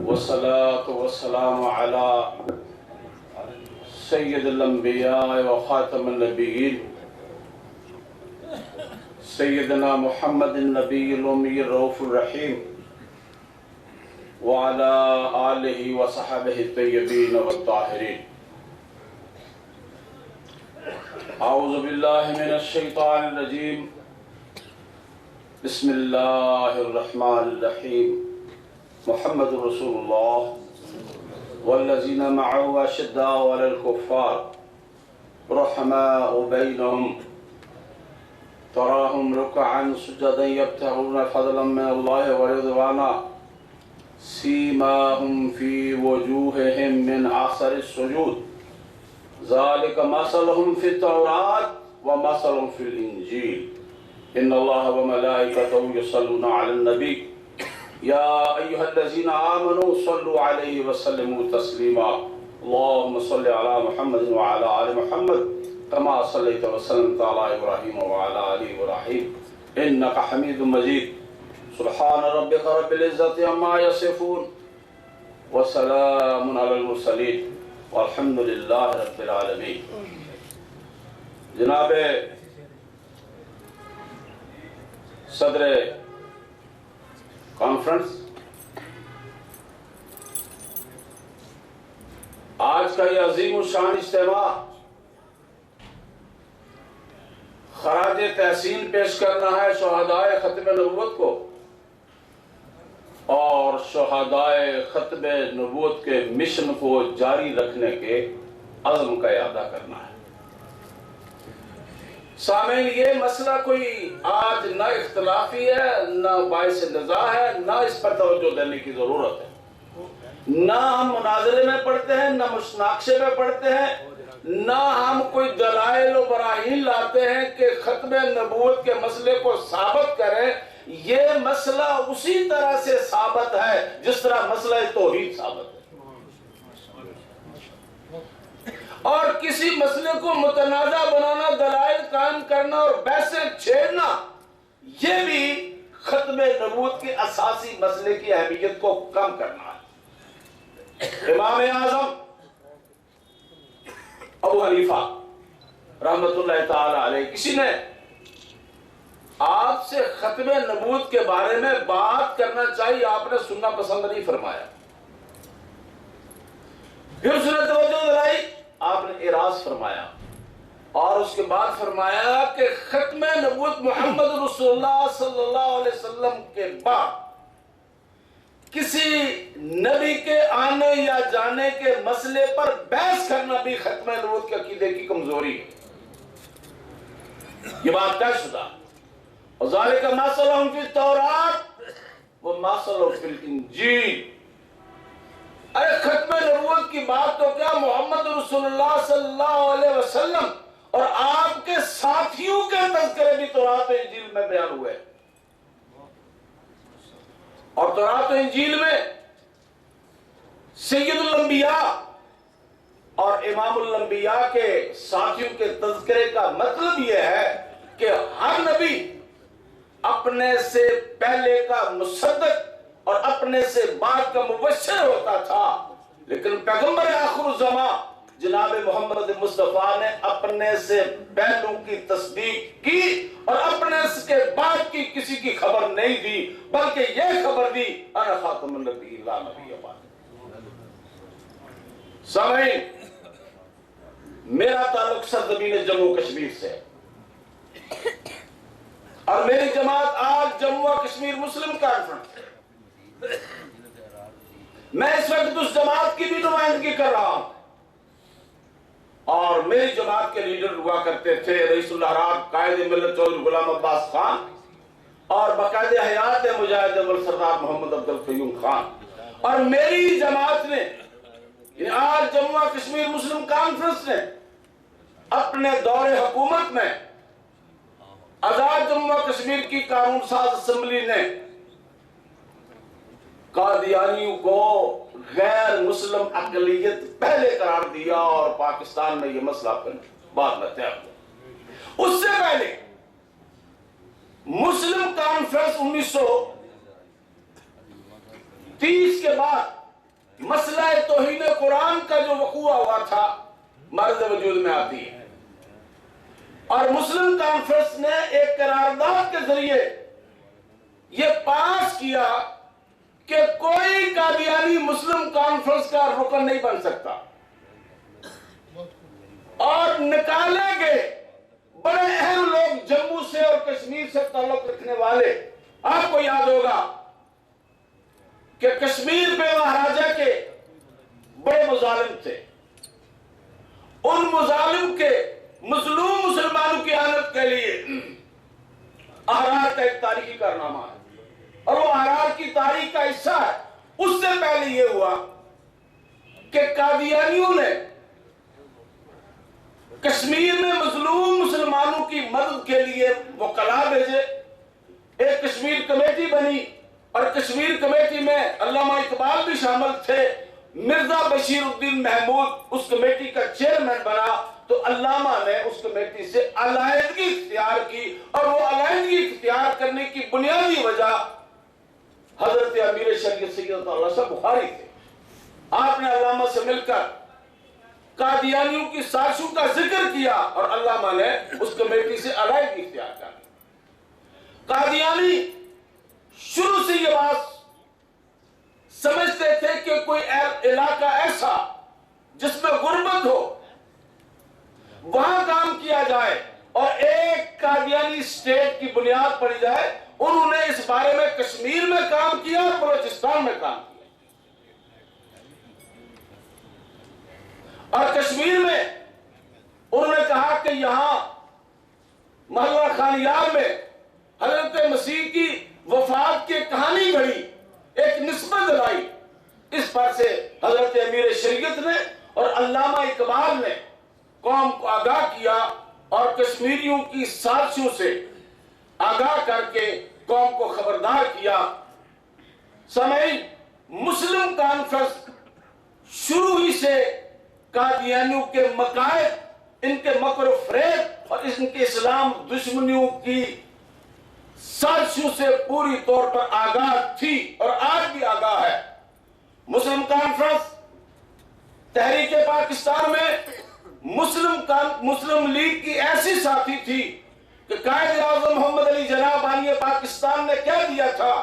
والصلاة والسلام على سید الانبیاء و خاتم النبیین سیدنا محمد النبی الامی الرؤوف الرحیم وعلى آلہ وصحبہ الطیبین والطاہرین. اعوذ باللہ من الشیطان الرجیم. بسم اللہ الرحمن الرحیم. محمد رسول اللہ والذین معه اشداء علی الکفار رحماء بینہم تراہم رکعا سجدا یبتغون فضلا من اللہ ورضوانا سیماہم فی وجوہہم من اثر السجود ذالک مثلہم فی التوراۃ ومثلہم فی الانجیل ان اللہ وملائکتہ یصلون علی النبی یا ایہا الذین آمنوا صلوا علیہ وسلموا تسلیما اللہم صل علی محمد وعلی آل محمد کما صلیت وسلمت علی ابراہیم وعلی آل ابراہیم انک حمید مجید. سبحان ربک رب العزت عما یصفون وسلام علی المرسلین والحمد للہ رب العالمین. جناب صدر کانفرنس، آج کا یہ عظیم الشان اجتماع خراج تحسین پیش کرنا ہے شہدائے ختم نبوت کو اور شہدائے ختم نبوت کے مشن کو جاری رکھنے کے عزم کا اعادہ کرنا ہے. سامعین، یہ مسئلہ کوئی آج نہ اختلافی ہے، نہ باعث نزاع ہے، نہ اس پر توجہ دینے کی ضرورت ہے. نہ ہم مناظرے میں پڑھتے ہیں، نہ مناقشے میں پڑھتے ہیں، نہ ہم کوئی دلائل و براہین لاتے ہیں کہ ختم نبوت کے مسئلے کو ثابت کریں. یہ مسئلہ اسی طرح سے ثابت ہے جس طرح مسئلہ توحید ثابت ہے، اور کسی مسئلے کو متنازع بنانا، دلائل قائم کرنا اور بحثیں چھیڑنا، یہ بھی ختم نبوت کے اساسی مسئلے کی اہمیت کو کم کرنا ہے. امام اعظم ابو حنیفہ رحمۃ اللہ تعالی علیہ، کسی نے آپ سے ختم نبوت کے بارے میں بات کرنا چاہیے، آپ نے سننا پسند نہیں فرمایا. پھر اس نے توجہ دلائی، آپ نے اعراض فرمایا، اور اس کے بعد فرمایا کہ ختم نبوت محمد رسول اللہ صلی اللہ علیہ وسلم کے بعد کسی نبی کے آنے یا جانے کے مسئلے پر بحث کرنا بھی ختم نبوت کے عقیدے کی کمزوری ہے. یہ بات طے شدہ. وذالک مثلہم فی التوراۃ ومثلہم فی الانجیل. ارے ختم نبوت کی بات تو کیا، محمد رسول اللہ صلی اللہ علیہ وسلم اور آپ کے ساتھیوں کے تذکرے بھی تورات و انجیل میں بیان ہوئے، اور تورات و انجیل میں سید الانبیاء اور امام الانبیاء کے ساتھیوں کے تذکرے کا مطلب یہ ہے کہ ہر نبی اپنے سے پہلے کا مصدق اور اپنے سے بعد کا مبشر ہوتا تھا، لیکن پیغمبر آخر الزمان جناب محمد مصطفیٰ نے اپنے سے پہلوں کی تصدیق کی اور اپنے کے بعد کی کسی کی خبر نہیں دی، بلکہ یہ خبر دی انا خاتم النبی لا نبی بعد. سامعین، میرا تعلق سرزمین جموں کشمیر سے ہے، اور میری جماعت آج جموں کشمیر مسلم کانفرنس، میں اس وقت اس جماعت کی بھی نمائندگی کر رہا ہوں. اور میری جماعت کے لیڈر ہوا کرتے تھے رئیس الاحرار قائد ملت چودھری غلام عباس خان اور باقاعدہ حیات مجاہد اول سردار محمد عبد القیوم خان. اور میری جماعت نے آج جموں کشمیر مسلم کانفرنس نے اپنے دور حکومت میں آزاد جموں کشمیر کی قانون ساز اسمبلی نے قادیانیوں کو غیر مسلم اقلیت پہلے قرار دیا اور پاکستان میں یہ مسئلہ پھر بعد میں طے ہوا. اس سے پہلے مسلم کانفرنس 1930 کے بعد مسئلہ توہین قرآن کا جو وقوع ہوا تھا مرد وجود میں آتی ہے اور مسلم کانفرنس نے ایک قرارداد کے ذریعے یہ پاس کیا کہ کوئی قادیانی مسلم کانفرنس کا رکن نہیں بن سکتا اور نکالے گئے بڑے اہم لوگ جموں سے اور کشمیر سے تعلق رکھنے والے. آپ کو یاد ہوگا کہ کشمیر پہ مہاراجہ کے بڑے مظالم تھے. ان مظالم کے مظلوم مسلمانوں کی آنت کے لیے احرار کا ایک تاریخی کارنامہ ہے اور وہ احرار کی تاریخ کا حصہ ہے. اس سے پہلے یہ ہوا کہ قادیانیوں نے کشمیر میں مظلوم مسلمانوں کی مدد کے لیے وکلا بھیجے. ایک کشمیر کمیٹی بنی اور کشمیر کمیٹی میں علامہ اقبال بھی شامل تھے. مرزا بشیر الدین محمود اس کمیٹی کا چیئرمین بنا تو علامہ نے اس کمیٹی سے علیحدگی اختیار کی اور وہ علیحدگی اختیار کرنے کی بنیادی وجہ حضرت امیر شریعت سید اللہ صاحب بخاری تھے. آپ نے علامہ سے مل کر قادیانیوں کی سازشوں کا ذکر کیا اور علامہ نے اس کمیٹی سے علیحدگی اختیار کر لی. قادیانی شروع سے یہ بات سمجھتے تھے کہ کوئی علاقہ ایسا جس میں غربت ہو وہاں کام کیا جائے اور ایک قادیانی اسٹیٹ کی بنیاد پڑی جائے. انہوں نے اس بارے میں کشمیر میں کام کیا اور بلوچستان میں کام کیا اور کشمیر میں انہوں نے کہا کہ یہاں محلہ خانیار میں حضرت مسیح کی وفات کی کہانی گھڑی ایک نسبت دلائی. اس پر سے حضرت امیر شریعت نے اور علامہ اقبال نے قوم کو آگاہ کیا اور کشمیریوں کی سازشوں سے آگاہ کر کے قوم کو خبردار کیا. سامعین، مسلم کانفرنس شروع ہی سے قادیانیوں کے مقاصد، ان کے مکر و فریب اور ان کے اسلام دشمنیوں کی سازشوں سے پوری طور پر آگاہ تھی اور آج بھی آگاہ ہے. مسلم کانفرنس تحریک پاکستان میں مسلم لیگ کی ایسی ساتھی تھی کہ قائد اعظم محمد علی جناح بانی پاکستان نے کہہ دیا تھا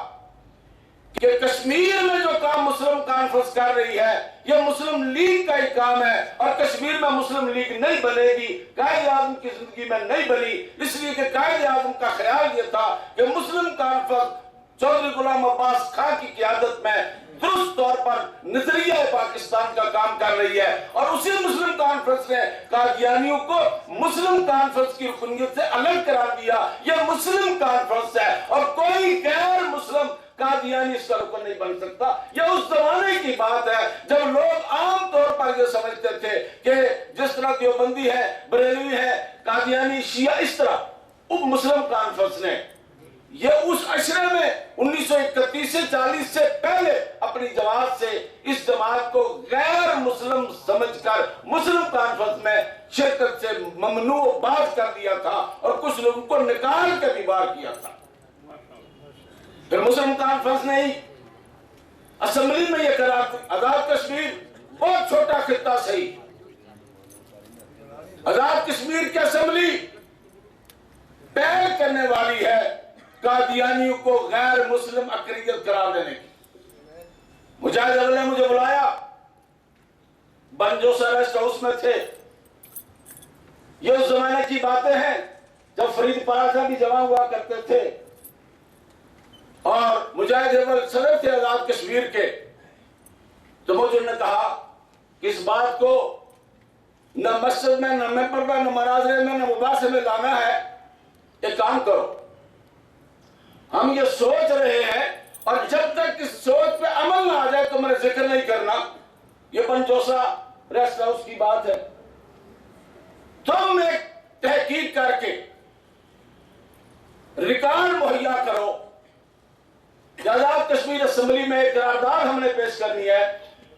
کہ کشمیر میں جو کام مسلم کانفرنس کر رہی ہے یہ مسلم لیگ کا ہی کام ہے اور کشمیر میں مسلم لیگ نہیں بنے گی. قائد اعظم کی زندگی میں نہیں بنی اس لیے کہ قائد اعظم کا خیال یہ تھا کہ مسلم کانفرنس چودھری غلام عباس خان کی قیادت میں درست طور پر نظریہ پاکستان کا کام کر رہی ہے اور اسی مسلم کانفرنس نے قادیانیوں کو مسلم کانفرنس کی رکنیت سے الگ قرار دیا. یہ مسلم کانفرنس ہے اور کوئی غیر مسلم قادیانی اس کا رکن نہیں بن سکتا. یہ اس زمانے کی بات ہے جب لوگ عام طور پر یہ سمجھتے تھے کہ جس طرح دیوبندی ہے، بریلوی ہے، قادیانی، شیعہ، اس طرح مسلم کانفرنس نے یہ اس عشرے میں 1931 سے 40 سے پہلے اپنی جماعت سے اس جماعت کو غیر مسلم سمجھ کر مسلم کانفرنس میں شرکت سے ممنوع باز کر دیا تھا اور کچھ لوگوں کو نکال کے بھی باہر کیا تھا. پھر مسلم کانفرنس نے اسمبلی میں یہ قرار دیا آزاد کشمیر بہت چھوٹا خطہ صحیح. آزاد کشمیر کی اسمبلی پہل کرنے والی ہے قادیانیوں کو غیر مسلم اقلیت قرار دینے کی. مجاہد اول نے مجھے بلایا، بنجوسا ریسٹ ہاؤس میں تھے. یہ اس زمانے کی باتیں ہیں جب فرید پارسا بھی جمع ہوا کرتے تھے اور مجاہد اول صدر تھے آزاد کشمیر کے. تو مجھے نے کہا کہ اس بات کو نہ مسجد میں، نہ ممبر میں، نہ مناظرے میں، نہ مباحثے میں لانا ہے۔ ایک کام کرو، ہم یہ سوچ رہے ہیں اور جب تک اس سوچ پہ عمل نہ آ جائے تو میں نے ذکر نہیں کرنا۔ یہ پنجوسا ریسٹ ہاؤس کی بات ہے۔ تم ایک تحقیق کر کے ریکارڈ مہیا کرو۔ آزاد کشمیر اسمبلی میں ایک قرارداد ہم نے پیش کرنی ہے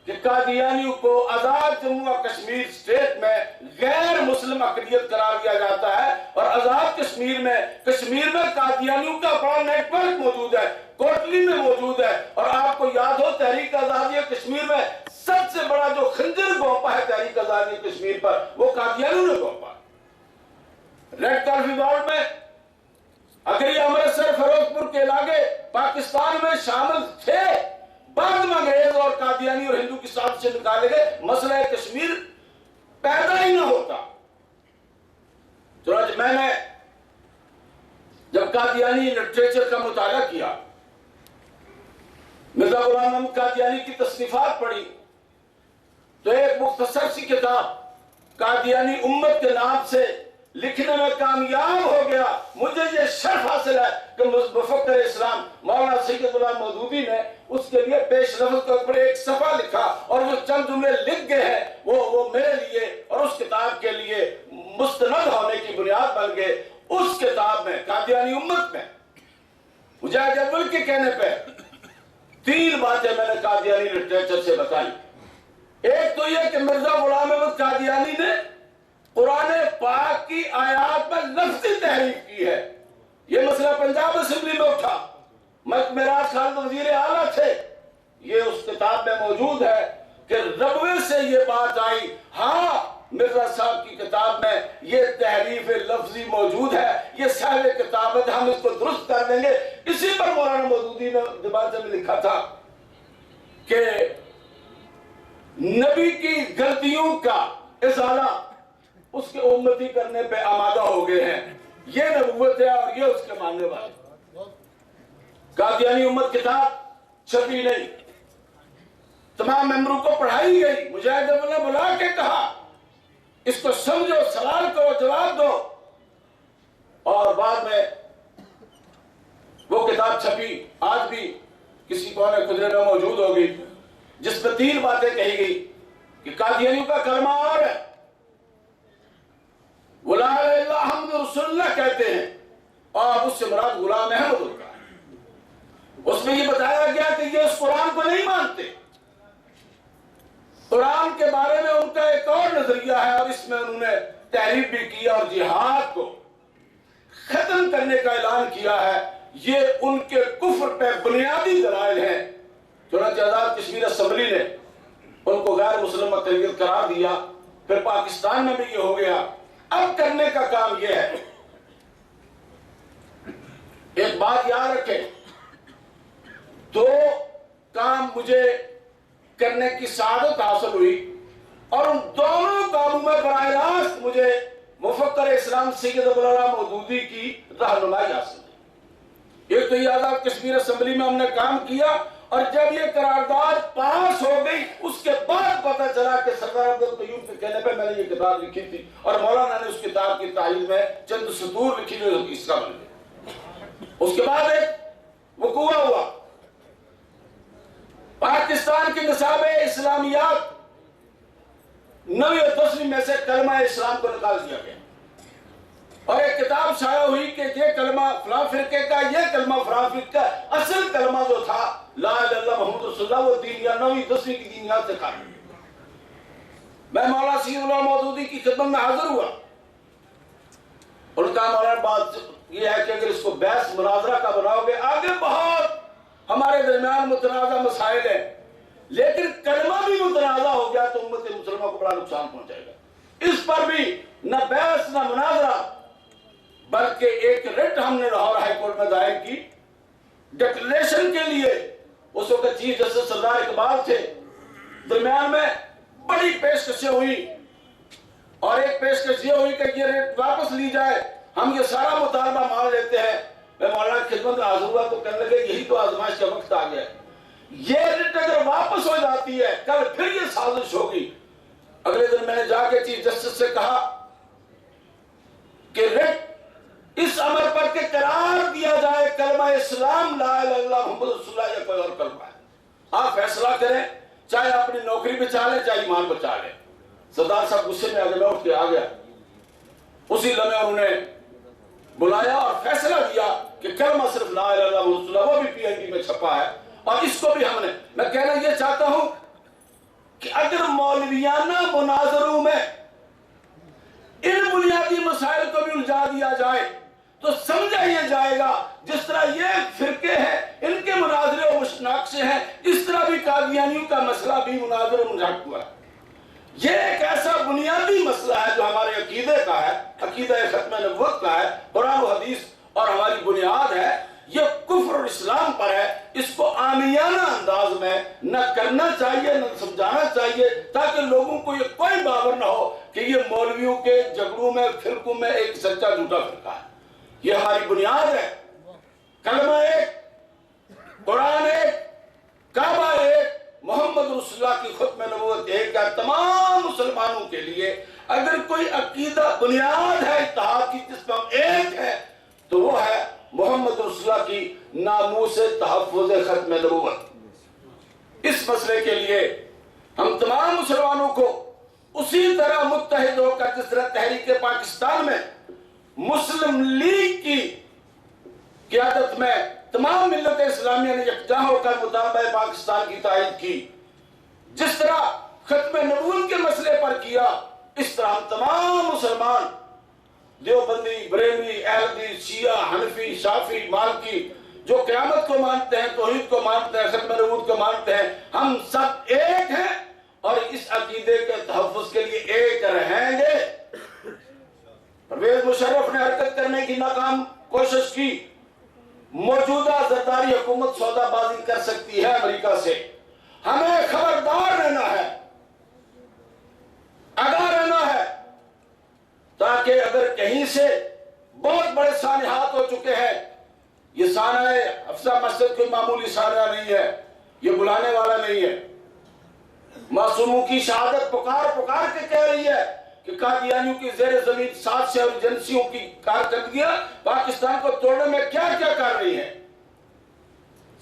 کہ قادیانیوں کو آزاد جموں و کشمیر اسٹیٹ میں غیر مسلم اقلیت قرار دیا جاتا ہے، اور آزاد کشمیر میں قادیانیوں کا بڑا نیٹ ورک موجود ہے، کوٹلی میں موجود ہے۔ اور آپ کو یاد ہو تحریک آزادی کشمیر میں سب سے بڑا جو خنجر گھونپا ہے تحریک آزادی کشمیر پر، وہ قادیانیوں نے گھونپا۔ ریڈ کارپٹ وارڈ میں اگر یہ امرتسر فیروز کے علاقے پاکستان میں شامل تھے، بعد میں انگریز اور قادیانی اور ہندو کی ساتھ سے نکالے گئے، مسئلہ کشمیر پیدا ہی نہ ہوتا۔ چنانچہ میں نے جب قادیانی لٹریچر کا مطالعہ کیا، مرزا غلام احمد قادیانی کی تصنیفات پڑھی، تو ایک مختصر سی کتاب قادیانی امت کے نام سے لکھنے میں کامیاب ہو گیا۔ مجھے یہ شرف حاصل ہے کہ مفکر اسلام مولانا سید غلام مودودی نے اس کے لیے پیش لفظ کے اوپر ایک صفحہ لکھا، اور وہ چند جملے لکھ گئے ہیں، وہ میرے لیے اور اس کتاب کے لیے مستند ہونے کی بنیاد بن گئے۔ اس کتاب میں قادیانی امت میں مجاہد اول کے کہنے پہ 3 باتیں میں نے قادیانی لٹریچر سے بتائی۔ ایک تو یہ کہ مرزا غلام احمد قادیانی نے قرآن پاک کی آیات میں لفظی تحریف کی ہے۔ یہ مسئلہ پنجاب اسمبلی میں اٹھا، معراج خالد وزیر اعلیٰ تھے، یہ اس کتاب میں موجود ہے کہ ربوے سے یہ بات آئی، ہاں مرزا صاحب کی کتاب میں یہ تحریف لفظی موجود ہے، یہ صاحب کتاب ہے، ہم اس کو درست کر دیں گے۔ اسی پر مولانا مودودی نے دیباچہ میں لکھا تھا کہ نبی کی غلطیوں کا ازالہ اس کے امتی کرنے پہ آمادہ ہو گئے ہیں، یہ نبوت ہے اور یہ اس کے ماننے والے۔ قادیانی امت کتاب چھپی نہیں، تمام ممبروں کو پڑھائی گئی، مجاہد اول نے بلا کے کہا اس کو سمجھو، سوال کرو، جواب دو، اور بعد میں وہ کتاب چھپی، آج بھی کسی کونے خزرے میں موجود ہوگی، جس میں 3 باتیں کہی گئی کہ قادیانیوں کا کلمہ اور ہے، وہ لا الہ الا اللہ محمد رسول اللہ کہتے ہیں، اور اس سے مراد غلام احمد ہوتا ہے۔ اس میں یہ بتایا گیا کہ یہ اس قرآن کو نہیں مانتے، قرآن کے بارے میں ان کا ایک اور نظریہ ہے، اور اس میں انہوں نے تحریف بھی کی اور جہاد کو ختم کرنے کا اعلان کیا ہے۔ یہ ان کے کفر پہ بنیادی دلائل ہیں۔ چنانچہ آزاد کشمیر اسمبلی نے ان کو غیر مسلم اقلیت قرار دیا، پھر پاکستان میں بھی یہ ہو گیا۔ اب کرنے کا کام یہ ہے، ایک بات یاد رکھیں، 2 کام مجھے کرنے کی سعادت حاصل ہوئی، اور ان دونوں کاموں میں براہ راست مجھے مفکر اسلام سید ابوالعلا مودودی کی رہنمائی حاصل ہوئی۔ ایک تو یہ آزاد کشمیر اسمبلی میں ہم نے کام کیا، اور جب یہ قرارداد پاس ہو گئی اس کے بعد پتہ چلا کہ سردار عبدالقیوم کے کہنے پہ میں نے یہ کتاب لکھی تھی، اور مولانا نے اس کتاب کی تائید میں چند سطور لکھی جو اس کا بن گئی۔ اس کے بعد ایک وقوع ہوا، پاکستان کے نصاب اسلامیات 9ویں اور 10ویں میں سے کلمہ اسلام کو نکال دیا گیا، اور ایک کتاب شائع ہوئی کہ یہ کلمہ فلاں فرقے کا، یہ کلمہ فلاں فرقے کا، اصل کلمہ جو تھا لا الہ الا اللہ محمد رسول اللہ، وہ دینیا 9ویں 10ویں کی دینیات سے خارج۔ میں مولانا سید غلام مودودی کی خدمت میں حاضر ہوا، ان کا مولانا بات یہ ہے کہ اگر اس کو بحث مناظرہ کا بناؤ گے، آگے بہت ہمارے درمیان متنازع مسائل ہیں، لیکن کلمہ بھی متنازع ہو گیا تو امت مسلمہ کو بڑا نقصان پہنچائے گا۔ اس پر بھی نہ بحث نہ مناظرہ، بلکہ ایک رٹ ہم نے لاہور ہائی کورٹ میں دائر کی ڈکلیریشن کے لیے۔ اس وقت چیف جسٹس سردار اقبال تھے، درمیان میں بڑی پیشکشیں ہوئی، اور ایک پیشکش یہ ہوئی کہ یہ رٹ واپس لی جائے، ہم یہ سارا مطالبہ مان لیتے ہیں۔ میں مولانا کی خدمت میں حاضر ہوا تو کہنے لگے یہی تو آزمائش کا وقت آ گیا ہے، یہ رٹ اگر واپس ہو جاتی ہے کل پھر یہ سازش ہوگی، اگلے دن میں نے جا کے چیف جسٹس سے کہا کہ ریٹ اس امر پر کہ قرار دیا جائے کلمہ اسلام لا الہ الا اللہ محمد رسول اللہ یا کوئی اور کلمہ ہے، آپ فیصلہ کریں، چاہے اپنی نوکری بچا لیں چاہے ایمان بچا لیں۔ سردار صاحب غصے میں آگے میں اٹھ کے آ گیا، اسی لمحے انہوں نے بلایا اور فیصلہ دیا کہ کلمہ صرف لا الہ الا اللہ محمد رسول اللہ، وہ بھی پی این بی میں چھپا ہے، اور اس کو بھی ہم نے، میں کہنا یہ چاہتا ہوں کہ اگر مولویانہ مناظروں میں ان بنیادی مسائل کو بھی الجھا دیا جائے تو سمجھا یہ جائے گا جس طرح یہ فرقے ہیں ان کے مناظرے و مشناقشے ہیں، اس طرح بھی قادیانیوں کا مسئلہ بھی مناظر و مشاق ہوا ہے۔ یہ ایک ایسا بنیادی مسئلہ ہے جو ہمارے عقیدے کا ہے، عقیدہ ختم نبوت کا ہے، قرآن و حدیث اور ہماری بنیاد ہے، یہ کفر اور اسلام پر ہے۔ اس کو عامیانہ انداز میں نہ کرنا چاہیے نہ سمجھانا چاہیے تاکہ لوگوں کو یہ کوئی باور نہ ہو کہ یہ مولویوں کے جھگڑوں میں فرقوں میں ایک سچا جھوٹا فرقہ ہے۔ یہ ہماری بنیاد ہے، کلمہ ایک، قرآن ایک، کعبہ ایک، محمد رسول اللہ کی ختم نبوت ایک ہے۔ تمام مسلمانوں کے لیے اگر کوئی عقیدہ بنیاد ہے اتحاد کی جس میں ہم ایک ہے تو وہ ہے محمد رسول اللہ کی ناموس تحفظ ختم نبوت۔ اس مسئلے کے لیے ہم تمام مسلمانوں کو اسی طرح متحد ہو کر جس طرح تحریک پاکستان میں مسلم لیگ کی قیادت میں تمام ملت اسلامیہ نے یکجا ہو کر مطالبہ پاکستان کی تائید کی، جس طرح ختم نبوت کے مسئلے پر کیا، اس طرح ہم تمام مسلمان دیوبندی، بریلوی، اہلوی، شیعہ، حنفی، شافعی، مالکی جو قیامت کو مانتے ہیں، توحید کو مانتے ہیں، ختم نبوت کو مانتے ہیں، ہم سب ایک ہیں اور اس عقیدے کے تحفظ کے لیے ایک رہیں گے۔ پرویز مشرف نے حرکت کرنے کی ناکام کوشش کی، موجودہ زرداری حکومت سودا بازی کر سکتی ہے امریکہ سے، ہمیں خبردار رہنا ہے، آگاہ رہنا ہے، تاکہ اگر کہیں سے بہت بڑے سانحات ہو چکے ہیں، یہ سانحہ حفصہ مسجد کوئی معمولی سانحہ نہیں ہے، یہ بلانے والا نہیں ہے، معصوموں کی شہادت پکار پکار کے کہہ رہی ہے کہ قادیانیوں کی زیر زمین سازشیں اور ایجنسیوں کی کارکردگیاں پاکستان کو توڑنے میں کیا کیا کر رہی ہیں۔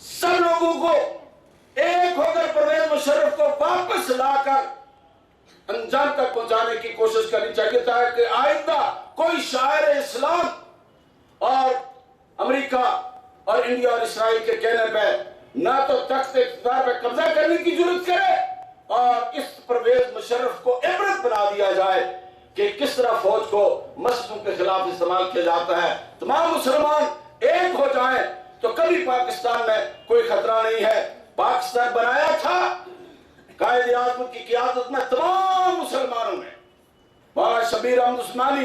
سب لوگوں کو ایک ہو کر پرویز مشرف کو واپس لا کر انجام تک پہنچانے کی کوشش کرنی چاہیے تاکہ آئندہ کوئی شاعر اسلام اور امریکہ اور انڈیا اور اسرائیل کے کہنے پہ نہ تو تخت اقتدار پہ قبضہ کرنے کی جرات کرے اور اس پرویز مشرف کو عبرت بنا دیا جائے کہ کس طرح فوج کو مسجدوں کے خلاف استعمال کیا جاتا ہے۔ تمام مسلمان ایک ہو جائیں تو کبھی پاکستان میں کوئی خطرہ نہیں ہے۔ پاکستان بنایا تھا قائد اعظم کی قیادت میں تمام مسلمانوں نے، مولانا شبیر احمد عثمانی،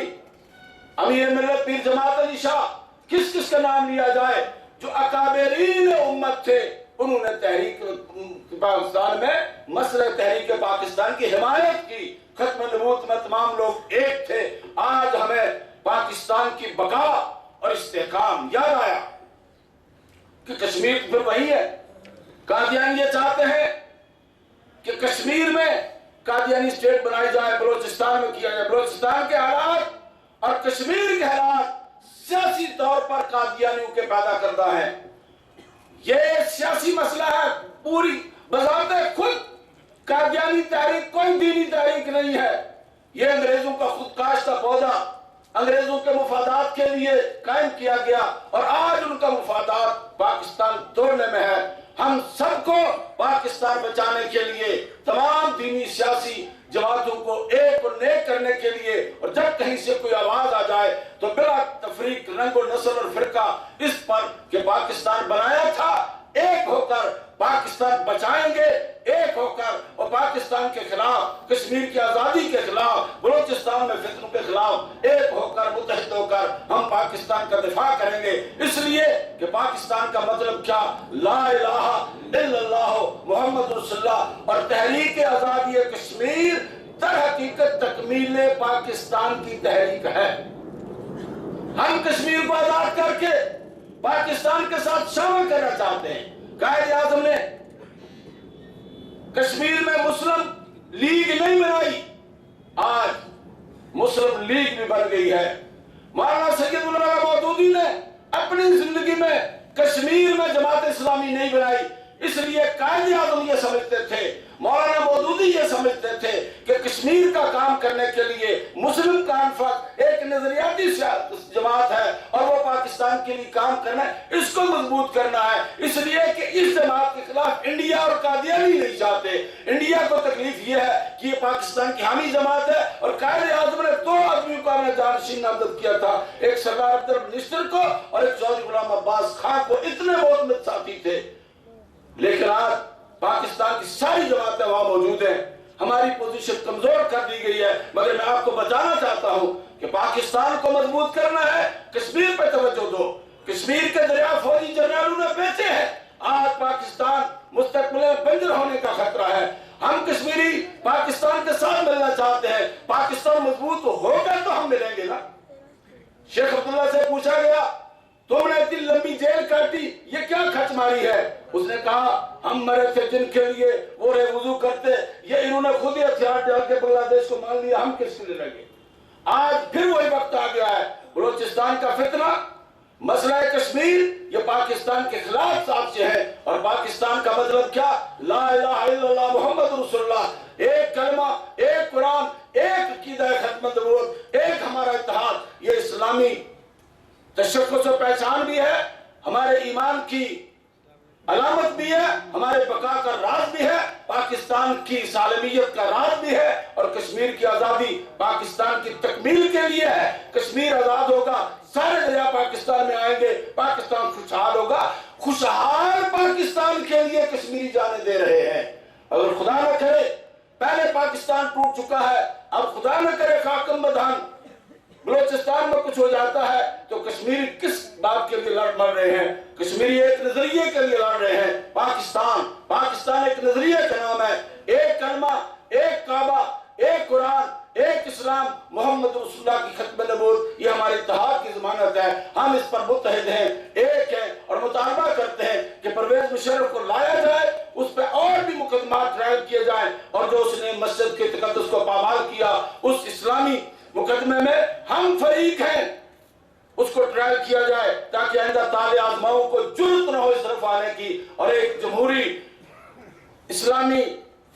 امیر ملت پیر جماعت علی شاہ، کس کس کا نام لیا جائے، جو اکابرین امت تھے، انہوں نے تحریک پاکستان میں مسئلہ تحریک پاکستان کی حمایت کی۔ ختم نبوت میں تمام لوگ ایک تھے۔ آج ہمیں پاکستان کی بقا اور استحکام یاد آیا کہ کشمیر پھر وہی ہے۔ قادیانی یہ چاہتے ہیں کہ کشمیر میں قادیانی اسٹیٹ بنائی جائے، بلوچستان میں کیا جائے۔ بلوچستان کے حالات اور کشمیر کے حالات سیاسی طور پر قادیانیوں کے پیدا کردہ ہیں۔ یہ سیاسی مسئلہ ہے، پوری بذات خود قادیانی تحریک کوئی دینی تحریک نہیں ہے، یہ انگریزوں کا خود کاشتہ پودا انگریزوں کے مفادات کے لیے قائم کیا گیا اور آج ان کا مفادات پاکستان توڑنے میں ہے۔ ہم سب کو پاکستان بچانے کے لیے تمام دینی سیاسی جماعتوں کو ایک اور نیک کرنے کے لیے، اور جب کہیں سے کوئی آواز آ جائے تو بلا تفریق رنگ و نسل اور فرقہ اس پر کہ پاکستان بنایا تھا، ایک ہو کر پاکستان بچائیں گے، ایک ہو کر، اور پاکستان کے خلاف، کشمیر کی آزادی کے خلاف، بلوچستان میں فتنوں کے خلاف ایک ہو کر، متحد ہو کر ہم پاکستان کا دفاع کریں گے۔ اس لیے کہ پاکستان کا مطلب کیا؟ لا الہ الا اللہ محمد رسول اللہ، اور تحریک آزادی کشمیر در حقیقت تکمیل پاکستان کی تحریک ہے۔ ہم کشمیر کو آزاد کر کے پاکستان کے ساتھ شامل کرنا چاہتے ہیں۔ قائد اعظم نے کشمیر میں مسلم لیگ نہیں بنائی، آج مسلم لیگ بھی بن گئی ہے۔ مولانا سید العلماء مودودی نے اپنی زندگی میں کشمیر میں جماعت اسلامی نہیں بنائی، اس لیے قائد اعظم یہ سمجھتے تھے، مولانا مودودی یہ سمجھتے تھے کہ کشمیر کا کام کرنے کے لیے مسلم کانفرنس ایک نظریاتی جماعت ہے اور وہ پاکستان کے لیے کام کرنا ہے، اس کو مضبوط کرنا ہے، اس لیے کہ اس جماعت کے خلاف انڈیا اور قادیانی نہیں چاہتے۔ انڈیا کو تکلیف یہ ہے کہ یہ پاکستان کی حامی جماعت ہے، اور قائد اعظم نے دو آدمیوں کو اپنا جانشین نامزد کیا تھا، ایک سردار عبدالرحمن منسٹر کو اور ایک چودھری غلام عباس خان کو، اتنے بہت ساتھی تھے۔ لیکن آج پاکستان کی ساری جماعتیں وہاں موجود ہیں، ہماری پوزیشن کمزور کر دی گئی ہے، مگر میں آپ کو بتانا چاہتا ہوں کہ پاکستان کو مضبوط کرنا ہے، کشمیر پہ توجہ دو۔ کشمیر کے دریا فوجی جنرالوں نے بیچے ہیں، آج پاکستان مستقبل میں بنجر ہونے کا خطرہ ہے۔ ہم کشمیری پاکستان کے ساتھ ملنا چاہتے ہیں، پاکستان مضبوط ہوگا تو ہم ملیں گے نا۔ شیخ عبداللہ سے پوچھا گیا تم نے اتنی لمبی جیل کاٹی، یہ کیا کھچ ماری ہے؟ اس نے کہا ہم مرے تھے جن کے لیے وہ رہے وضو کرتے، یہ انہوں نے خود ہی ہتھیار ڈال کے بنگلہ دیش کو مان لیا، ہم کس کے لیے لگے؟ آج پھر وہی وقت آ گیا ہے، بلوچستان کا فتنہ، مسئلہ کشمیر یہ پاکستان کے خلاف سازش ہے، اور پاکستان کا مطلب کیا؟ لا الہ الا اللہ محمد رسول اللہ، ایک کلمہ، ایک قرآن، ایک عقیدہ ختم نبوت، ایک ہمارا اتحاد، یہ اسلامی تشخص و پہچان بھی ہے، ہمارے ایمان کی علامت بھی ہے، ہمارے بقا کا راز بھی ہے، پاکستان کی سالمیت کا راز بھی ہے، اور کشمیر کی آزادی پاکستان کی تکمیل کے لیے ہے۔ کشمیر آزاد ہوگا، سارے دریا پاکستان میں آئیں گے، پاکستان خوشحال ہوگا۔ خوشحال پاکستان کے لیے کشمیری جانیں دے رہے ہیں۔ اگر خدا نہ کرے پہلے پاکستان ٹوٹ چکا ہے، اب خدا نہ کرے خاکم بدہن بلوچستان میں کچھ ہو جاتا ہے تو کشمیری کس بات کے لیے لڑ مر رہے ہیں؟ کشمیری ایک نظریے کے لیے لڑ رہے ہیں۔ پاکستان ایک نظریے کا نام ہے، ایک کلمہ، ایک کعبہ، ایک قرآن، ایک اسلام، محمد رسول اللہ کی ختم نبوت، یہ ہمارے اتحاد کی ضمانت ہے۔ ہم اس پر متحد ہیں، ایک ہیں، اور مطالبہ کرتے ہیں کہ پرویز مشرف کو لایا جائے، اس پہ اور بھی مقدمات ٹرائل کیے جائیں، اور جو اس نے مسجد کے تقدس کو پامال کیا اس اسلامی مقدمے میں ہم فریق ہیں، اس کو ٹرائل کیا جائے تاکہ آئندہ طالع آزماؤں کو جرت نہ ہو اس طرف آنے کی، اور ایک جمہوری اسلامی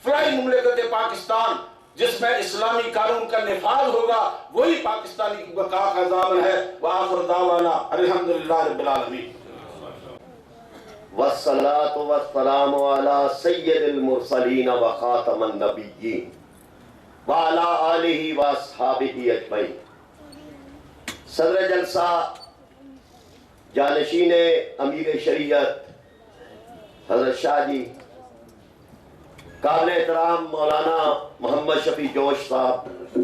فلائی مملکت پاکستان جس میں اسلامی قانون کا نفاذ ہوگا، وہی پاکستانی بقا کا ضامن ہے۔ وآخر دعوانا الحمدللہ رب العالمین۔ والصلاة والسلام على سید المرسلین وخاتم النبیین وعلى آلہ واصحابہ اجمعین۔ صدر جلسہ جانشین امیر شریعت حضرت شاہ جی، قابل احترام مولانا محمد شفیع جوش صاحب،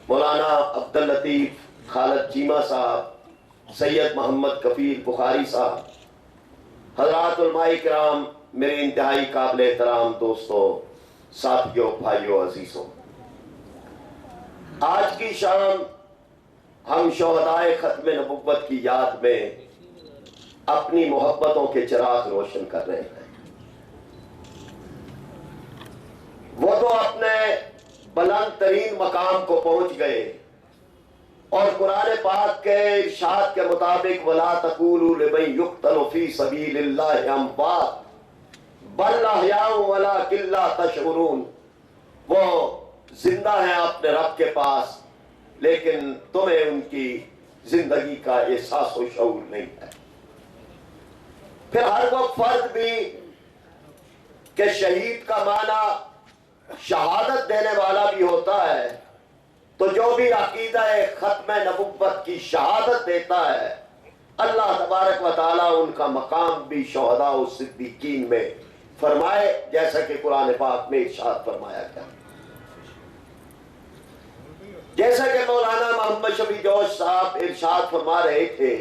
مولانا عبداللطیف خالد چیمہ صاحب، سید محمد کفیل بخاری صاحب، حضرات علماء کرام، میرے انتہائی قابل احترام دوستوں، ساتھیوں، بھائیوں، عزیزوں، آج کی شام ہم شہدائے ختم نبوت کی یاد میں اپنی محبتوں کے چراغ روشن کر رہے ہیں۔ وہ تو اپنے بلند ترین مقام کو پہنچ گئے، اور قرآن پاک کے ارشاد کے مطابق وَلَا تَقُولُوا لِمَن يُقْتَلُ فِي سَبِيلِ اللَّهِ أَمْوَاتٌ بَلْ أَحْيَاءٌ وَلَٰكِن لَّا تَشْعُرُونَ، وہ زندہ ہیں اپنے رب کے پاس، لیکن تمہیں ان کی زندگی کا احساس و شعور نہیں ہے۔ پھر ہر وہ فرد بھی کہ شہید کا معنی شہادت دینے والا بھی ہوتا ہے، تو جو بھی عقیدہ ختم نبوت کی شہادت دیتا ہے، اللہ تبارک و تعالیٰ ان کا مقام بھی شہداء و صدیقین میں فرمائے، جیسا کہ قرآن پاک میں ارشاد فرمایا گیا۔ جیسا کہ مولانا محمد شفیع جوش صاحب ارشاد فرما رہے تھے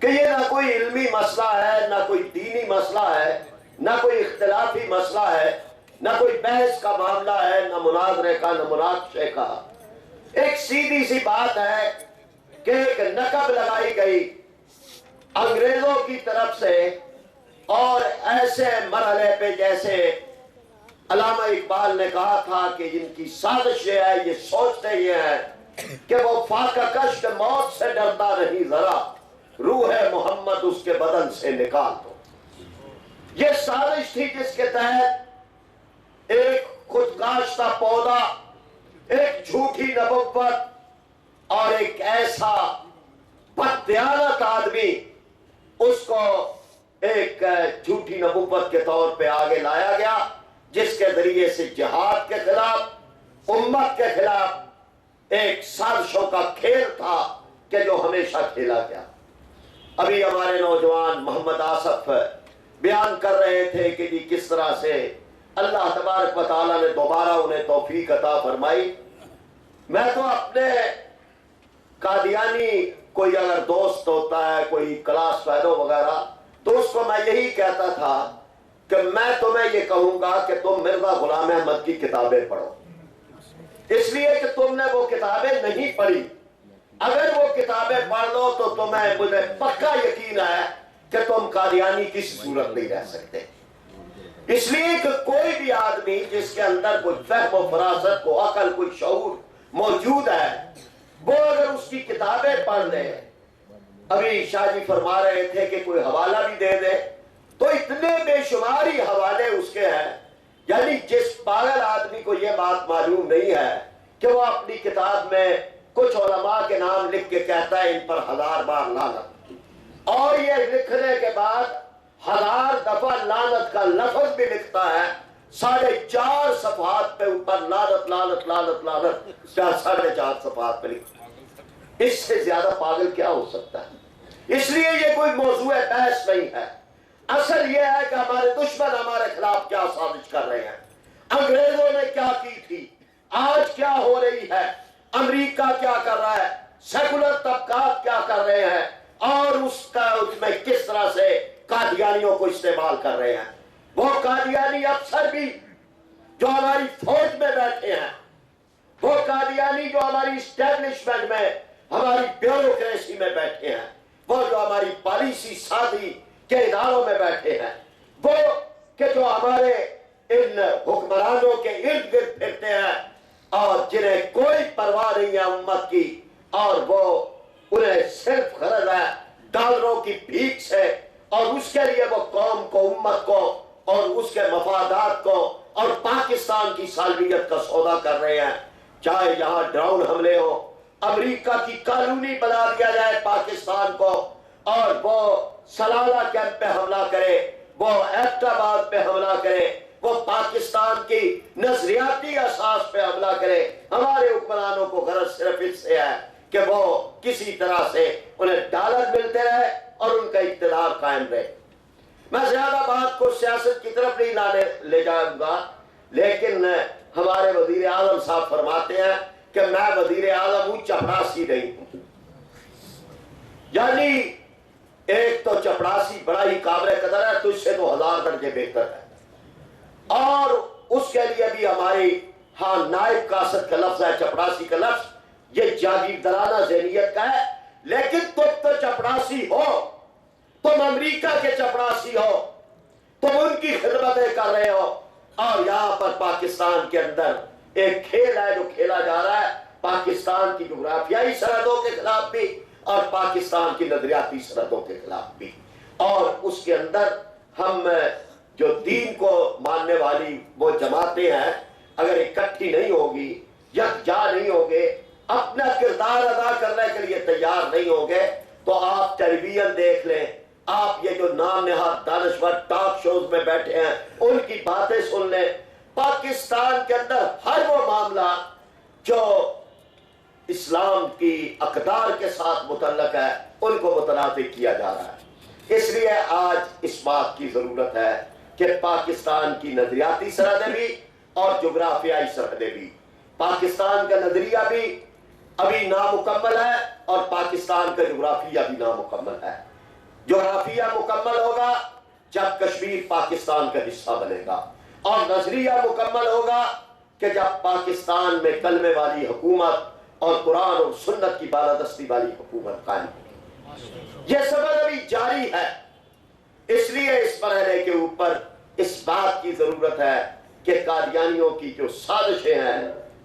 کہ یہ نہ کوئی علمی مسئلہ ہے، نہ کوئی دینی مسئلہ ہے، نہ کوئی اختلافی مسئلہ ہے، نہ کوئی بحث کا معاملہ ہے، نہ مناظرے کا، نہ مناقشے کا۔ ایک سیدھی سی بات ہے کہ ایک نقب لگائی گئی انگریزوں کی طرف سے، اور ایسے مرحلے پہ جیسے علامہ اقبال نے کہا تھا کہ جن کی سازش یہ ہے، یہ سوچتے یہ ہیں کہ وہ فاقہ کش موت سے ڈرتا نہیں ذرا، روح محمد اس کے بدن سے نکال دو۔ یہ سازش تھی جس کے تحت ایک خودکاشتہ پودا، ایک جھوٹی نبوت اور ایک ایسا بددیانت آدمی اس کو ایک جھوٹی نبوت کے طور پہ آگے لایا گیا، جس کے ذریعے سے جہاد کے خلاف، امت کے خلاف ایک سازشوں کا کھیل تھا کہ جو ہمیشہ کھیلا گیا۔ ابھی ہمارے نوجوان محمد آصف بیان کر رہے تھے کہ جی کس طرح سے اللہ تبارک و تعالیٰ نے دوبارہ انہیں توفیق عطا فرمائی۔ میں تو اپنے قادیانی کوئی اگر دوست ہوتا ہے، کوئی کلاس فیلو وغیرہ، تو اس کو میں یہی کہتا تھا کہ میں تمہیں یہ کہوں گا کہ تم مرزا غلام احمد کی کتابیں پڑھو، اس لیے کہ تم نے وہ کتابیں نہیں پڑھی۔ اگر وہ کتابیں پڑھ لو تو تمہیں، مجھے پکا یقین ہے کہ تم قادیانی کسی صورت نہیں رہ سکتے۔ اس لیے کہ کوئی بھی آدمی جس کے اندر کوئی فہم و فراست، کو عقل، کوئی شعور موجود ہے، وہ اگر اس کی کتابیں پڑھ لے، ابھی شاہ جی فرما رہے تھے کہ کوئی حوالہ بھی دے دے، تو اتنے بے شماری حوالے اس کے ہیں، یعنی جس پاگل آدمی کو یہ بات معلوم نہیں ہے کہ وہ اپنی کتاب میں کچھ علماء کے نام لکھ کے کہتا ہے ان پر 1000 بار لعنت، اور یہ لکھنے کے بعد 1000 دفعہ لعنت کا لفظ بھی لکھتا ہے، 4.5 صفحات پہ اوپر لعنت لعنت لعنت لعنت 4.5 صفحات پہ لکھتا ہے۔ اس سے زیادہ پاگل کیا ہو سکتا ہے؟ اس لیے یہ کوئی موضوع بحث نہیں ہے۔ اصل یہ ہے کہ ہمارے دشمن ہمارے خلاف کیا سازش کر رہے ہیں، انگریزوں نے کیا کی تھی، آج کیا ہو رہی ہے، امریکہ کیا کر رہا ہے، سیکولر طبقات کیا کر رہے ہیں، اور اس میں کس طرح سے قادیانیوں کو استعمال کر رہے ہیں۔ وہ قادیانی افسر بھی جو ہماری فوج میں بیٹھے ہیں، وہ قادیانی جو ہماری اسٹیبلشمنٹ میں، ہماری بیوروکریسی میں بیٹھے ہیں، وہ جو ہماری پالیسی سازی کے اداروں میں بیٹھے ہیں، وہ کہ جو ہمارے ان حکمرانوں کے ارد گرد پھرتے ہیں اور جنہیں کوئی پرواہ نہیں ہے امت کی، اور وہ انہیں صرف غرض ہے ڈالروں کی بھیک سے، اور اس کے لیے وہ قوم کو، امت کو اور اس کے مفادات کو اور پاکستان کی سالمیت کا سودا کر رہے ہیں۔ چاہے یہاں ڈرون حملے ہو، امریکہ کی کالونی بنا دیا جائے پاکستان کو، اور وہ سلالہ کیمپ پہ حملہ کرے، وہ ایبٹ آباد پہ حملہ کرے، وہ پاکستان کی نظریاتی اساس پہ حملہ کرے، ہمارے حکمرانوں کو غرض صرف اس سے ہے کہ وہ کسی طرح سے انہیں ڈالر ملتے رہے اور ان کا اقتدار قائم رہے۔ میں زیادہ بات کو سیاست کی طرف نہیں لے جاؤں گا، لیکن ہمارے وزیر اعظم صاحب فرماتے ہیں کہ میں وزیر اعظم ہوں، چپڑاسی نہیں ہوں۔ یعنی ایک تو چپڑاسی بڑا ہی قابل قدر ہے، تجھ سے تو 1000 درجے بہتر ہے، اور اس کے لیے بھی ہماری ہاں نائب کاسد کا لفظ ہے، چپڑاسی کا لفظ، یہ جاگیردارانہ ذہنیت کا ہے۔ لیکن تم تو چپڑاسی ہو، تم امریکہ کے چپڑاسی ہو، تم ان کی خدمتیں کر رہے ہو، اور یہاں پر پاکستان کے اندر ایک کھیل ہے جو کھیلا جا رہا ہے پاکستان کی جغرافیائی سرحدوں کے خلاف بھی اور پاکستان کی نظریاتی سرحدوں کے خلاف بھی، اور اس کے اندر ہم جو دین کو ماننے والی وہ جماعتیں ہیں، اگر اکٹھی نہیں ہوگی، یکجا نہیں ہوگے، اپنا کردار ادا کرنے کے لیے تیار نہیں ہوگے، تو آپ ٹیلی ویژن دیکھ لیں، آپ یہ جو نام نہاد دانشور ٹاک شوز میں بیٹھے ہیں ان کی باتیں سن لیں، پاکستان کے اندر ہر وہ معاملہ جو اسلام کی اقدار کے ساتھ متعلق ہے ان کو متنازع کیا جا رہا ہے۔ اس لیے آج اس بات کی ضرورت ہے کہ پاکستان کی نظریاتی سرحدیں بھی اور جغرافیائی سرحدیں بھی، پاکستان کا نظریہ بھی ابھی نامکمل ہے اور پاکستان کا جغرافیہ بھی نامکمل ہے۔ جغرافیہ مکمل ہوگا جب کشمیر پاکستان کا حصہ بنے گا، اور نظریہ مکمل ہوگا کہ جب پاکستان میں کلمے والی حکومت اور قرآن اور سنت کی بالادستی والی حکومت قائم ہوگی۔ یہ سبب ابھی جاری ہے، اس لیے اس مرحلے کے اوپر اس بات کی ضرورت ہے کہ قادیانیوں کی جو سازشیں ہیں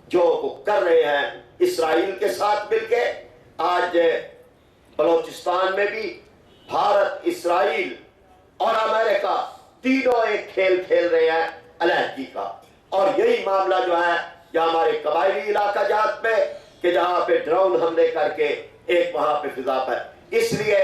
جو وہ کر رہے ہیں اسرائیل کے ساتھ مل کے، آج بلوچستان میں بھی بھارت، اسرائیل اور امریکہ تینوں ایک کھیل کھیل رہے ہیں علیحدگی کا، اور یہی معاملہ جو ہے یا ہمارے قبائلی علاقہ جات میں کہ جہاں پہ ڈرون حملے کر کے ایک وہاں پہ فضا پر، اس لیے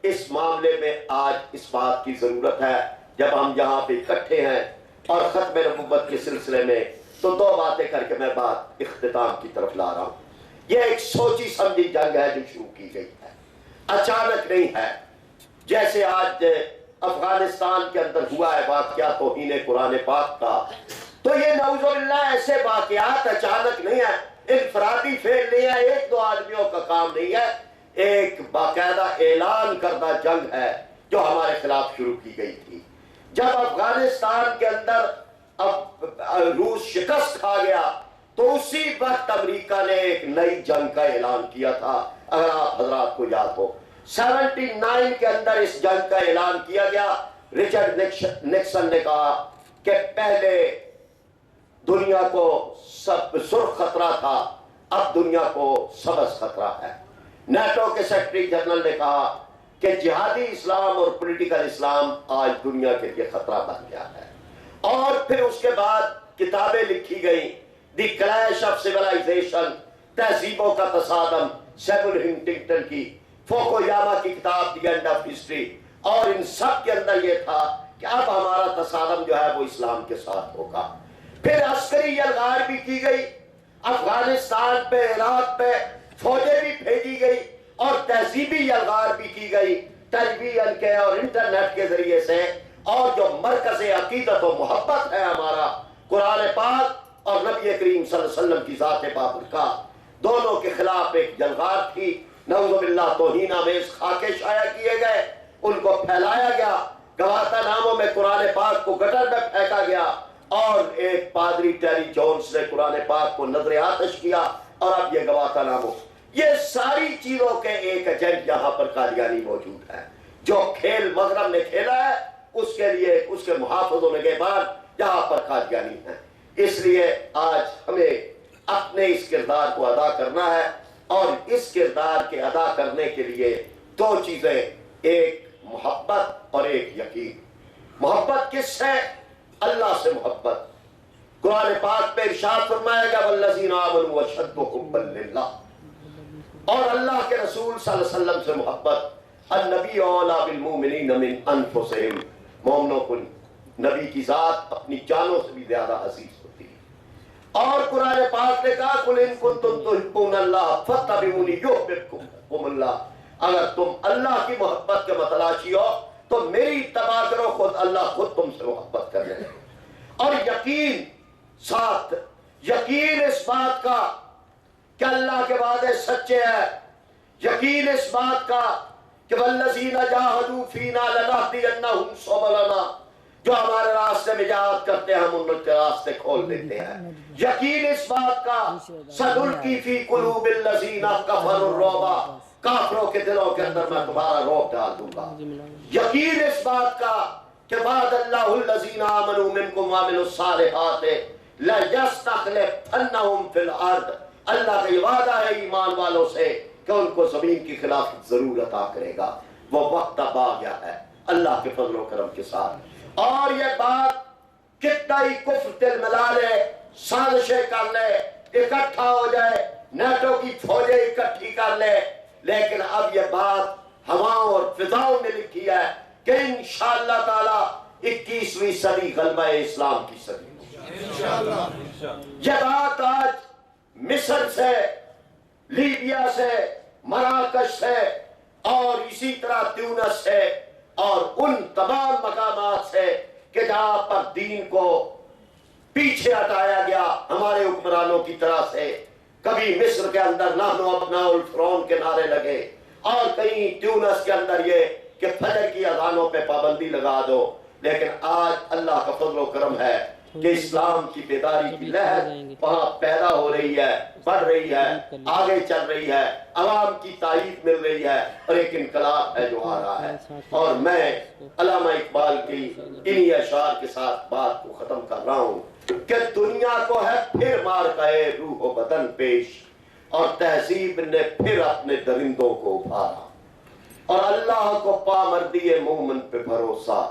اس معاملے میں آج اس بات کی ضرورت ہے جب ہم یہاں پہ اکٹھے ہیں اور ختم نبوت کے سلسلے میں، تو دو باتیں کر کے میں بات اختتام کی طرف لا رہا ہوں۔ یہ ایک سوچی سمجھی جنگ ہے جو شروع کی گئی ہے، اچانک نہیں ہے، جیسے آج افغانستان کے اندر ہوا ہے واقعہ توہین قرآن پاک کا، تو یہ نعوذ باللہ ایسے واقعات اچانک نہیں ہے، انفرادی فعل نہیں ہے، ایک دو آدمیوں کا کام نہیں ہے، ایک باقاعدہ اعلان کردہ جنگ ہے جو ہمارے خلاف شروع کی گئی تھی۔ جب افغانستان کے اندر روس شکست کھا گیا تو اسی وقت امریکہ نے ایک نئی جنگ کا اعلان کیا تھا، اگر آپ حضرات کو یاد ہو 79 کے اندر اس جنگ کا اعلان کیا گیا۔ رچرڈ نکسن نے کہا کہ پہلے دنیا کو سرخ خطرہ تھا، اب دنیا کو سبز خطرہ ہے۔ نیٹو کے سیکرٹری جنرل نے کہا کہ جہادی اسلام اور پولیٹیکل اسلام آج دنیا کے لیے خطرہ بن گیا ہے، اور پھر اس کے بعد کتابیں لکھی گئیں، دی کلیش آف سیولائزیشن، تہذیبوں کا تصادم، سیمول ہنٹنگٹن کی، فوکویاما کی کتاب دی اینڈ آف ہسٹری، اور ان سب کے اندر یہ تھا کہ اب ہمارا تصادم جو ہے وہ اسلام کے ساتھ ہوگا۔ پھر عسکری یلغار بھی کی گئی، افغانستان پہ، عراق پہ فوجیں بھی بھیجی گئی، اور تہذیبی یلغار بھی کی گئی ٹیلی ویژن کے اور انٹرنیٹ کے ذریعے سے، اور جو مرکز عقیدت و محبت ہے ہمارا قرآن پاک اور نبی کریم صلی اللہ علیہ وسلم کی ذات بابرکات، دونوں کے خلاف ایک یلغار تھی۔ نعوذ باللہ توہین آمیز خاکے شائع کیے گئے، ان کو پھیلایا گیا، گواتا ناموں میں قرآن پاک کو گٹر میں پھینکا گیا، اور ایک پادری ٹیری جونز نے قرآن پاک کو نظر آتش کیا، اور اب یہ گواتا ناموں، یہ ساری چیزوں کے ایک ایجنٹ یہاں پر قادیانی موجود ہے۔ جو کھیل مغرب نے کھیلا ہے اس کے لیے اس کے محافظوں میں گئبان یہاں پر قادیانی ہیں۔ اس لیے آج ہمیں اپنے اس کردار کو ادا کرنا ہے، اور اس کردار کے ادا کرنے کے لیے دو چیزیں، ایک محبت اور ایک یقین۔ محبت کس سے؟ اللہ سے محبت۔ قرآن پاک پہ ارشاد فرمائے گا والذین آمنوا اشد حبا للہ، اور اللہ کے رسول صلی اللہ علیہ وسلم سے محبت۔ النبی اولیٰ بالمؤمنین من انفسہم، مومنوں کو نبی کی ذات اپنی جانوں سے بھی زیادہ عزیز ہوتی ہے۔ اور قرآن پاک نے کہا قل ان کنتم تحبون اللہ فاتبعونی یحببکم اللہ، اگر تم اللہ کی محبت کے متلاشی ہو تو میری اتباع کرو، خود اللہ خود تم سے محبت کر لے۔ اور یقین ساتھ، یقین اس بات کا کہ اللہ کے وعدے سچے ہیں، یقین اس بات کا کہ والذین جاہدوا فینا لنہدینہم سبلنا، جو ہمارے راستے میں جہاد کرتے ہیں ہم ان کے راستے کھول دیتے ہیں۔ یقین اس بات کا سنلقی فی قلوب الذین کفروا الرعب، کافروں کے دلوں کے اندر میں تمہارا رعب ڈال دوں گا۔ یقین اس بات کا کہ وعد اللہ الذین آمنوا منکم وعملوا الصالحات لَيَسْتَخْلِفَنَّهُمْ فِي الْأَرْضِ، اللہ کا یہ وعدہ ہے ایمان والوں سے کہ ان کو زمین کی خلافت ضرور عطا کرے گا۔ وہ وقت اب آ گیا ہے اللہ کے فضل و کرم کے ساتھ، اور یہ بات کتنا ہی کفر دل ملا لے، سازشیں کر لے، اکٹھا ہو جائے، نیٹو کی فوجیں اکٹھی کر لے، لیکن اب یہ بات ہواؤں اور فضاؤں میں لکھی ہے کہ انشاءاللہ تعالی 21ویں صدی غلبہ اسلام کی صدی۔ یہ بات آج مصر سے، لیبیا سے، مراکش سے، اور اسی طرح تیونس سے، اور ان تمام مقامات سے کہ جہاں پر دین کو پیچھے ہٹایا گیا ہمارے حکمرانوں کی طرح سے، کبھی مصر کے اندر نحن ابناء الفرعون کے نعرے لگے، اور کہیں تیونس کے اندر یہ کہ فجر کی اذانوں پہ پابندی لگا دو، لیکن آج اللہ کا فضل و کرم ہے کہ اسلام کی بیداری کی لہر وہاں پیدا ہو رہی ہے، بڑھ رہی ہے، آگے چل رہی ہے، عوام کی تائید مل رہی ہے، اور ایک انقلاب ہے جو آ رہا ہے۔ اور میں علامہ اقبال کی انہی اشعار کے ساتھ بات کو ختم کر رہا ہوں کہ دنیا کو ہے پھر مار گئے روح و بدن پیش، اور تہذیب نے پھر اپنے درندوں کو ابھارا، اور اللہ کو پامردی مومن پہ بھروسہ،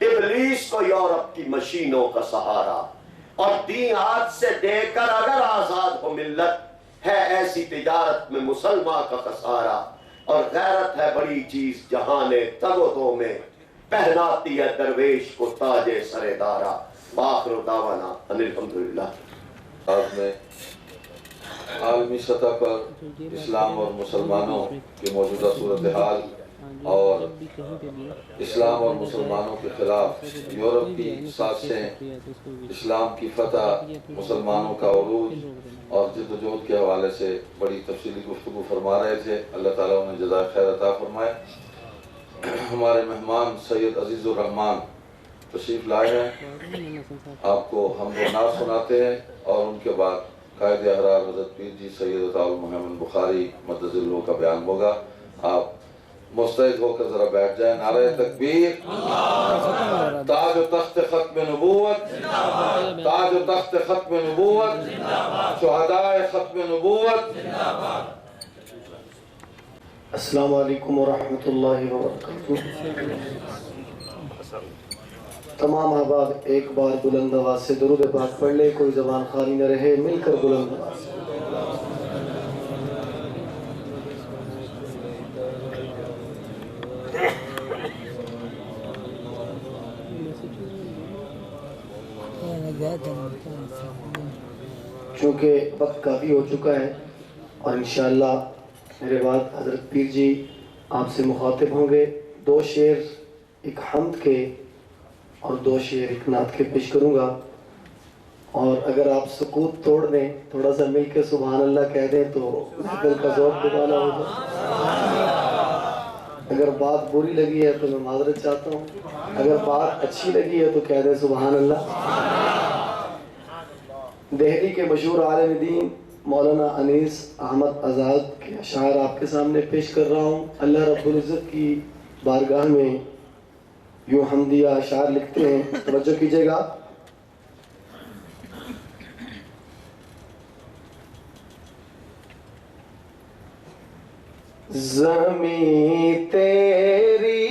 ابلیس کو یورپ کی مشینوں کا سہارا، اور دین ہاتھ سے دے کر اگر آزاد ہو ملت، ہے ایسی تجارت میں مسلمان کا خسارہ، اور غیرت ہے بڑی چیز جہان تگ و دو میں، پہناتی ہے درویش کو تاج سر دارا۔ وآخر دعوانا ان الحمدللہ۔ آج میں عالمی سطح پر اسلام اور مسلمانوں کی موجودہ صورتحال اور اسلام اور مسلمانوں کے خلاف یورپ کی سازشیں، اسلام کی فتح، مسلمانوں کا عروج اور جد و جہد کے حوالے سے بڑی تفصیلی گفتگو فرما رہے تھے۔ اللہ تعالیٰ انہیں جزائے خیر عطا فرمائے۔ ہمارے مہمان سید عزیز الرحمان تشریف لائے ہیں، آپ کو حمد و نعت سناتے ہیں، اور ان کے بعد قائد احرار حضرت پیر جی سید عطا المحمد بخاری مدد اللہ کا بیان ہوگا۔ آپ مستعد ہو کر ذرا بیٹھ جائیں۔ نعرہ تکبیر، تاج و تخت ختم نبوت، تاج و تخت ختم نبوت، شہدائے ختم نبوت۔ السلام علیکم ورحمۃ اللہ وبرکاتہ۔ تمام احباب ایک بار بلند آواز سے درود پاک پڑھ لے، کوئی زبان خالی نہ رہے، مل کر بلند آواز سے۔ چونکہ وقت کافی ہو چکا ہے، اور انشاءاللہ میرے بعد حضرت پیر جی آپ سے مخاطب ہوں گے، 2 شعر ایک حمد کے اور 2 شعر ایک نعت کے پیش کروں گا، اور اگر آپ سکوت توڑ دیں، تھوڑا سا مل کے سبحان اللہ کہہ دیں تو دل کا ذوق دوبارہ ہو جائے۔ اگر بات بری لگی ہے تو میں معذرت چاہتا ہوں، اگر بات اچھی لگی ہے تو کہہ دیں سبحان اللہ۔ دہلی کے مشہور عالم دین مولانا انیس احمد آزاد کے اشعار آپ کے سامنے پیش کر رہا ہوں۔ اللہ رب العزت کی بارگاہ میں یوں حمدیہ اشعار لکھتے ہیں، توجہ کیجئے گا۔ زمین تیری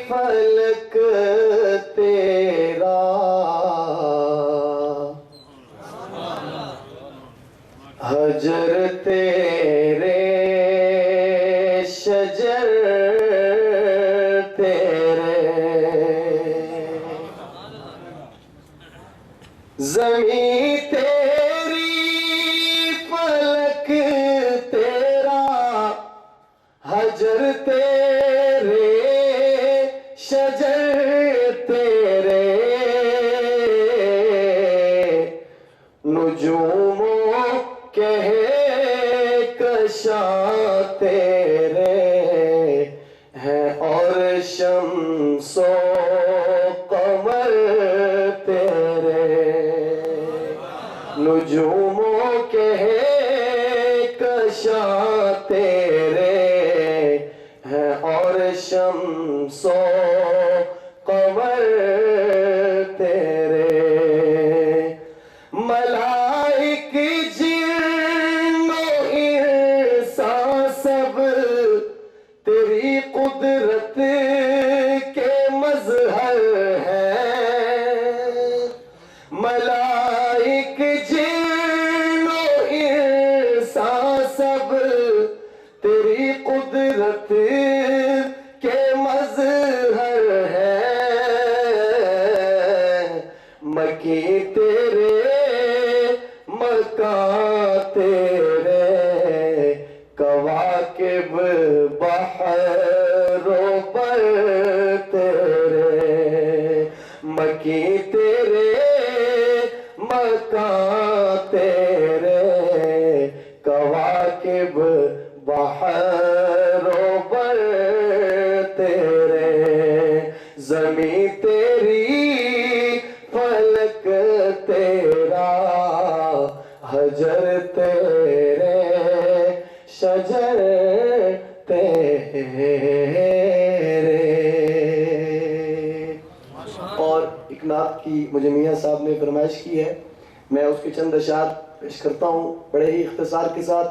فلک تیرا، حجر تیرے شجر تیرے، زمین تیری فلک تیرا، حجر تیرے شجر تیرے، نجوموں کے کشاں تیرے ہیں، اور شمس و قمر تیرے، نجوموں کے کشاں تیرے ہیں، اور شمس و قمر تیرے، ملائک جن و انساں سب تیری قدرت کے مظہر ہیں، ملائک جن و انساں سب تیری قدرت کے مظہر ہیں، مکی تیرے مکان تیرے، کواکب بحر و بر تیرے، مکی تیرے مکان تیرے، کواکب بحر و بر تیرے، زمین تیری فلک تیرا، حجر تیرے شجر تیرے۔ اور ایک نعت کی مجھے میاں صاحب نے فرمائش کی ہے، میں اس کے چند اشعار پیش کرتا ہوں بڑے ہی اختصار کے ساتھ۔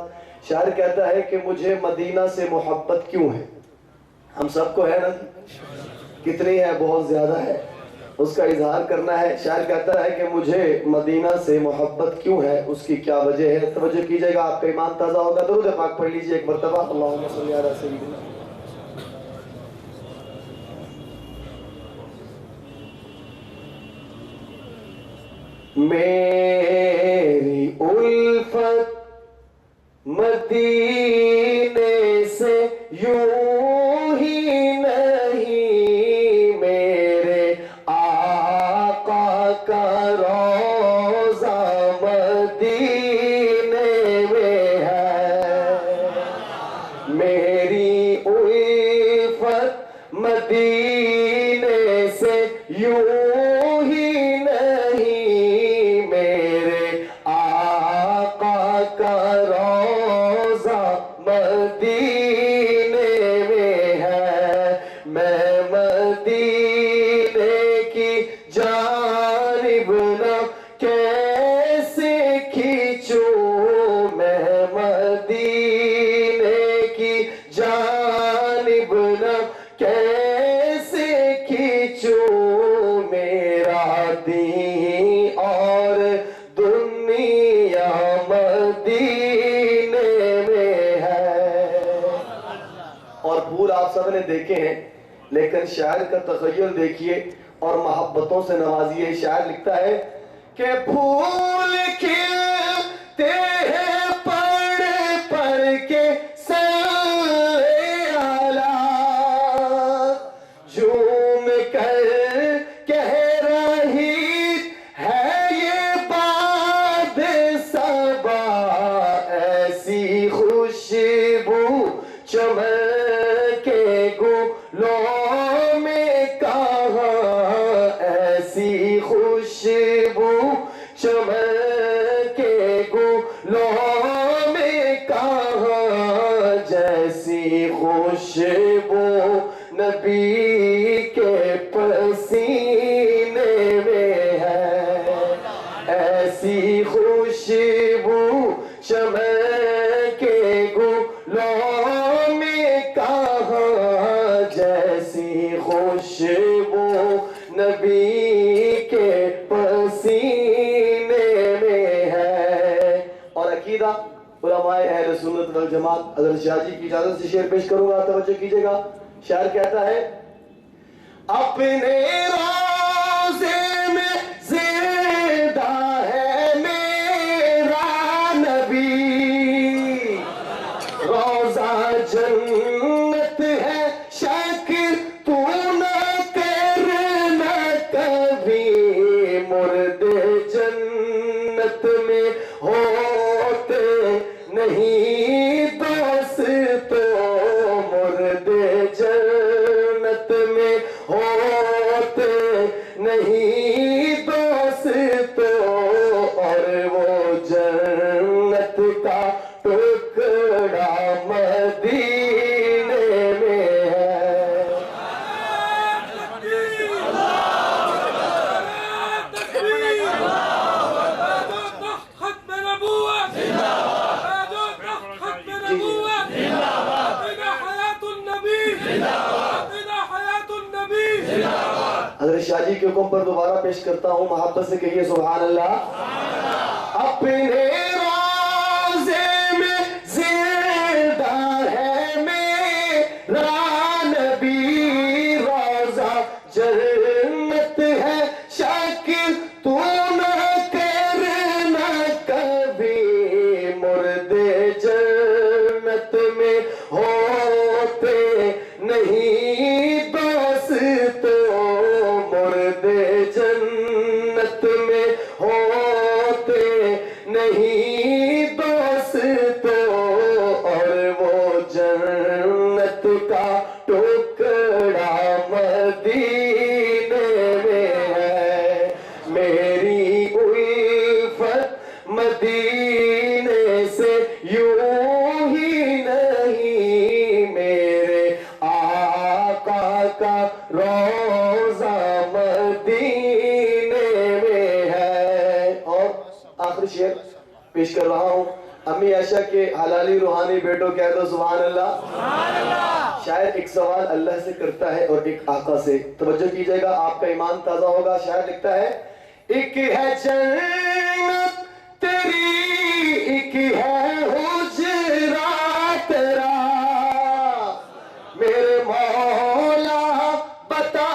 شاعر کہتا ہے کہ مجھے مدینہ سے محبت کیوں ہے، ہم سب کو ہے نا، کتنی ہے، بہت زیادہ ہے، اس کا اظہار کرنا ہے۔ شاعر کہتا ہے کہ مجھے مدینہ سے محبت کیوں ہے، اس کی کیا وجہ ہے۔ توجہ کیجئے گا، آپ کا ایمان تازہ ہوگا۔ درود پاک پڑھ لیجئے ایک مرتبہ، اللہم صلی علی سیدنا۔ میری الفت مدینے سے یوں ہی نہیں، میرے آقا کا روضہ مدینے میں ہے۔ میری الفت مدینے سے یوں ہی نہیں، میرے آقا کا روضہ مدینے میں ہے۔ میں مدینے کی جانب نہ کیسے کھینچوں، میں مدینے کی جانب نہ کیسے کھینچوں، میرا دین اور دنیا مدینے میں ہے۔ اور پھول آپ سب نے دیکھے ہیں، لیکن شاعر کا تخیل دیکھیے اور محبتوں سے نوازیے۔ شاعر لکھتا ہے کہ پھول کھلتے ہیں پڑھ پڑھ کے صلی اللہ، جھوم کر کہہ رہی ہے یہ باد صبا، ایسی خوشبو چمکے گلوں میں کہاں، ایسی خوشبو چمکے گلوں میں کہاں، جیسی خوشبو نبی کے پسینے میں ہے، ایسی خوشبو چمکے گلوں میں کہاں، جیسی خوشبو نبی کے پسینے میں ہے۔ اور عقیدہ علماء اہل سنت والجماعت حضرت شاہ جی کی اجازت سے شعر پیش کروں گا، توجہ کیجئے گا۔ شاعر کہتا ہے اپنے روضے میں زندہ ہے میرا نبی، روضہ جنت ہے شک تو نہ کرنا کبھی، مردے جنت میں ہوتے نہیں دوست، مردے جنت میں ہوتے نہیں دوست، اور وہ جنت کا ٹکڑا مدینے میں ہے۔ ختم نبوت ختم نبوت إلى حياة النبي إلى حياة النبي۔ حضرت شاہ جی کے حکم پر دوبارہ پیش کرتا ہوں، محبت سے کہیے سبحان اللہ۔ اپنے روضے میں زندہ ہے میرا نبی، روضہ جنت ہے شک تو نہ کرنا کبھی، مردے جنت میں ہوتے نہیں دوست، مردے جنت میں ہوتے نہیں دوست، اور وہ جنت کا ٹکڑا مدینے میں ہے۔ میری الفت مدینے سے یوں ہی نہیں، میرے آقا کا روضہ مدینے شعر پیش کر رہا ہوں. امی عائشہ کے حلالی روحانی بیٹوں کہہ دو سبحان اللہ. شاعر ایک سوال اللہ سے کرتا ہے اور ایک آقا سے. توجہ کیجئے گا, آپ کا ایمان تازہ ہوگا. شاعر لکھتا ہے, ایک ہے جنت تیری, ایک ہے حجرا تیرا, میرے مولا بتا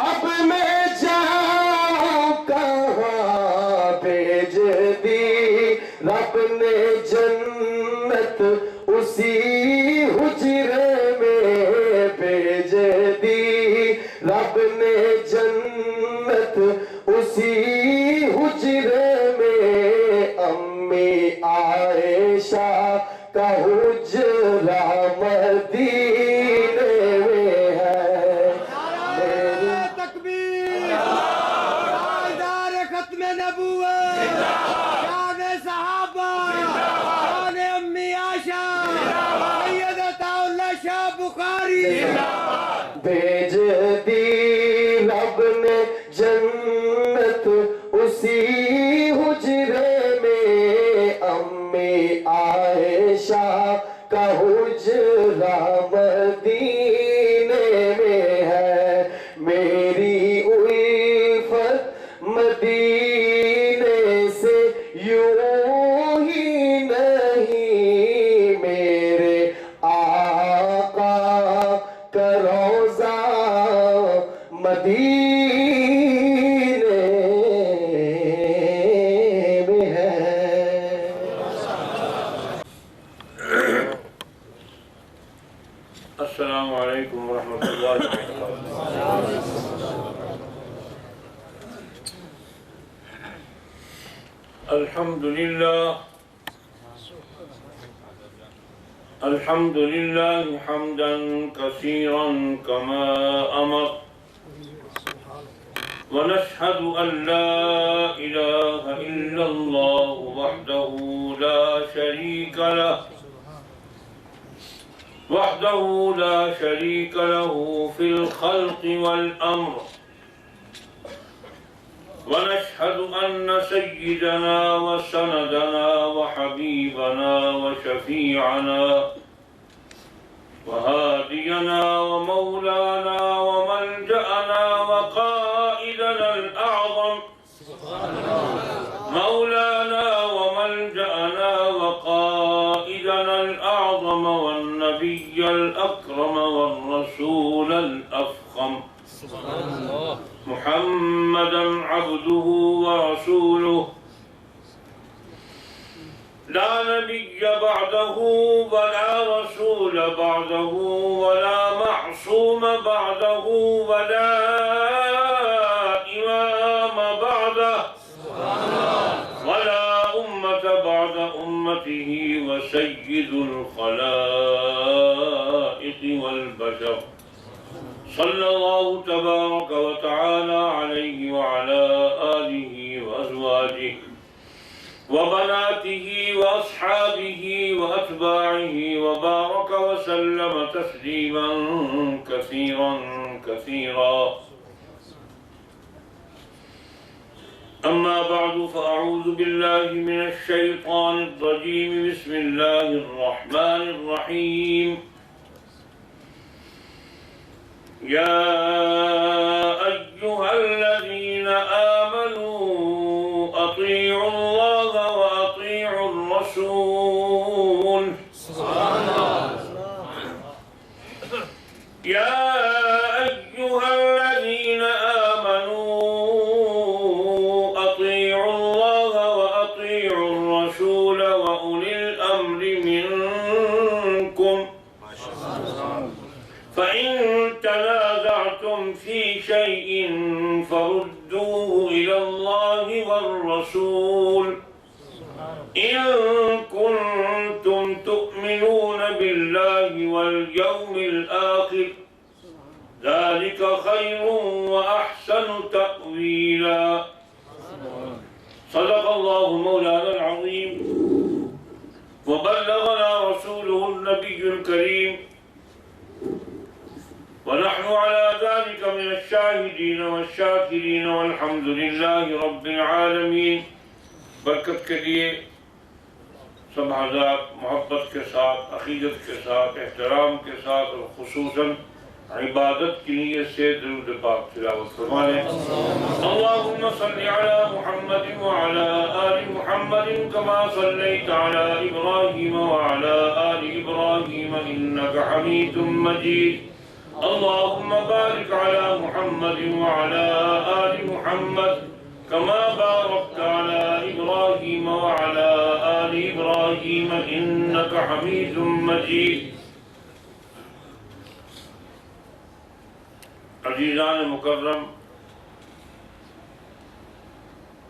اب میں جاؤں کہاں, بھیج دی رب نے جنت اسی حجرے میں, بھیج دی رب نے جنت اسی حجرے میں. امی عائشہ کا حجرہ مدینے میں ہے. تکبیر, تاجدار ختم نبوت, شان صحابہ, شان امی عائشہ, سید عطا اللہ شاہ بخاری. بھیج دی رب نے جنت اسی حجرے میں, امی عائشہ کا حجرہ مدینے میں ہے. میری الفت مدینے سے یوں ہی نہیں, میرے آقا کا روضہ مدینے میں ہے. السلام علیکم ورحمۃ اللہ وبرکاتہ. الحمد لله حمدا كثيرا كما أمر, ونشهد أن لا إله إلا الله وحده لا شريك له, وحده لا شريك له في الخلق والأمر, ونشهد أن سيدنا وسندنا وحبيبنا وشفيعنا وهادينا ومولانا وملجأنا وقائدنا الأعظم, مولانا وملجأنا وقائدنا الأعظم, والنبي الأكرم والرسول الأفخم, محمدا عبده ورسوله, لا نبي بعده ولا رسول بعده ولا معصوم بعده ولا إمام بعده ولا أمة بعد أمته, وسيد الخلائق والبشر, صلى الله تبارك وتعالى عليه وعلى آله وأزواجه وبناته وأصحابه وأتباعه, وبارك وسلم تسليما كثيرا كثيرا. أما بعد, فأعوذ بالله من الشيطان الرجيم. بسم الله الرحمن الرحيم. يا أيها الذين آمنوا أطيعوا الله وأطيعوا الرسول. يا أيها الذين آمنوا أطيعوا الله وأطيعوا الرسول وأولي الأمر منكم, فإن تنازعتم في شيء فردوه إلى الله والرسول, إن كنتم تؤمنون بالله واليوم الآخر, ذلك خير وأحسن تأويلا. صدق الله مولانا العظيم, وبلغنا رسوله النبي الكريم, ونحن على ذلك من الشاهدين والشاكرين, والحمد لله رب العالمين. برکت کے لیے سب حضرات محبت کے ساتھ، عقیدت کے ساتھ، احترام کے ساتھ اور خصوصاً عبادت کی نیت سے درود پاک تلاوت فرمائیں۔ اللہم صلی علی محمد وعلی آل محمد کما صلیت علی ابراہیم وعلی آل ابراہیم انک حمید مجید۔ اللہم بارک علی محمد وعلی آل محمد كما باركت على إبراهيم وعلى آل إبراهيم إنك حميد مجيد۔ عزیزان مکرم،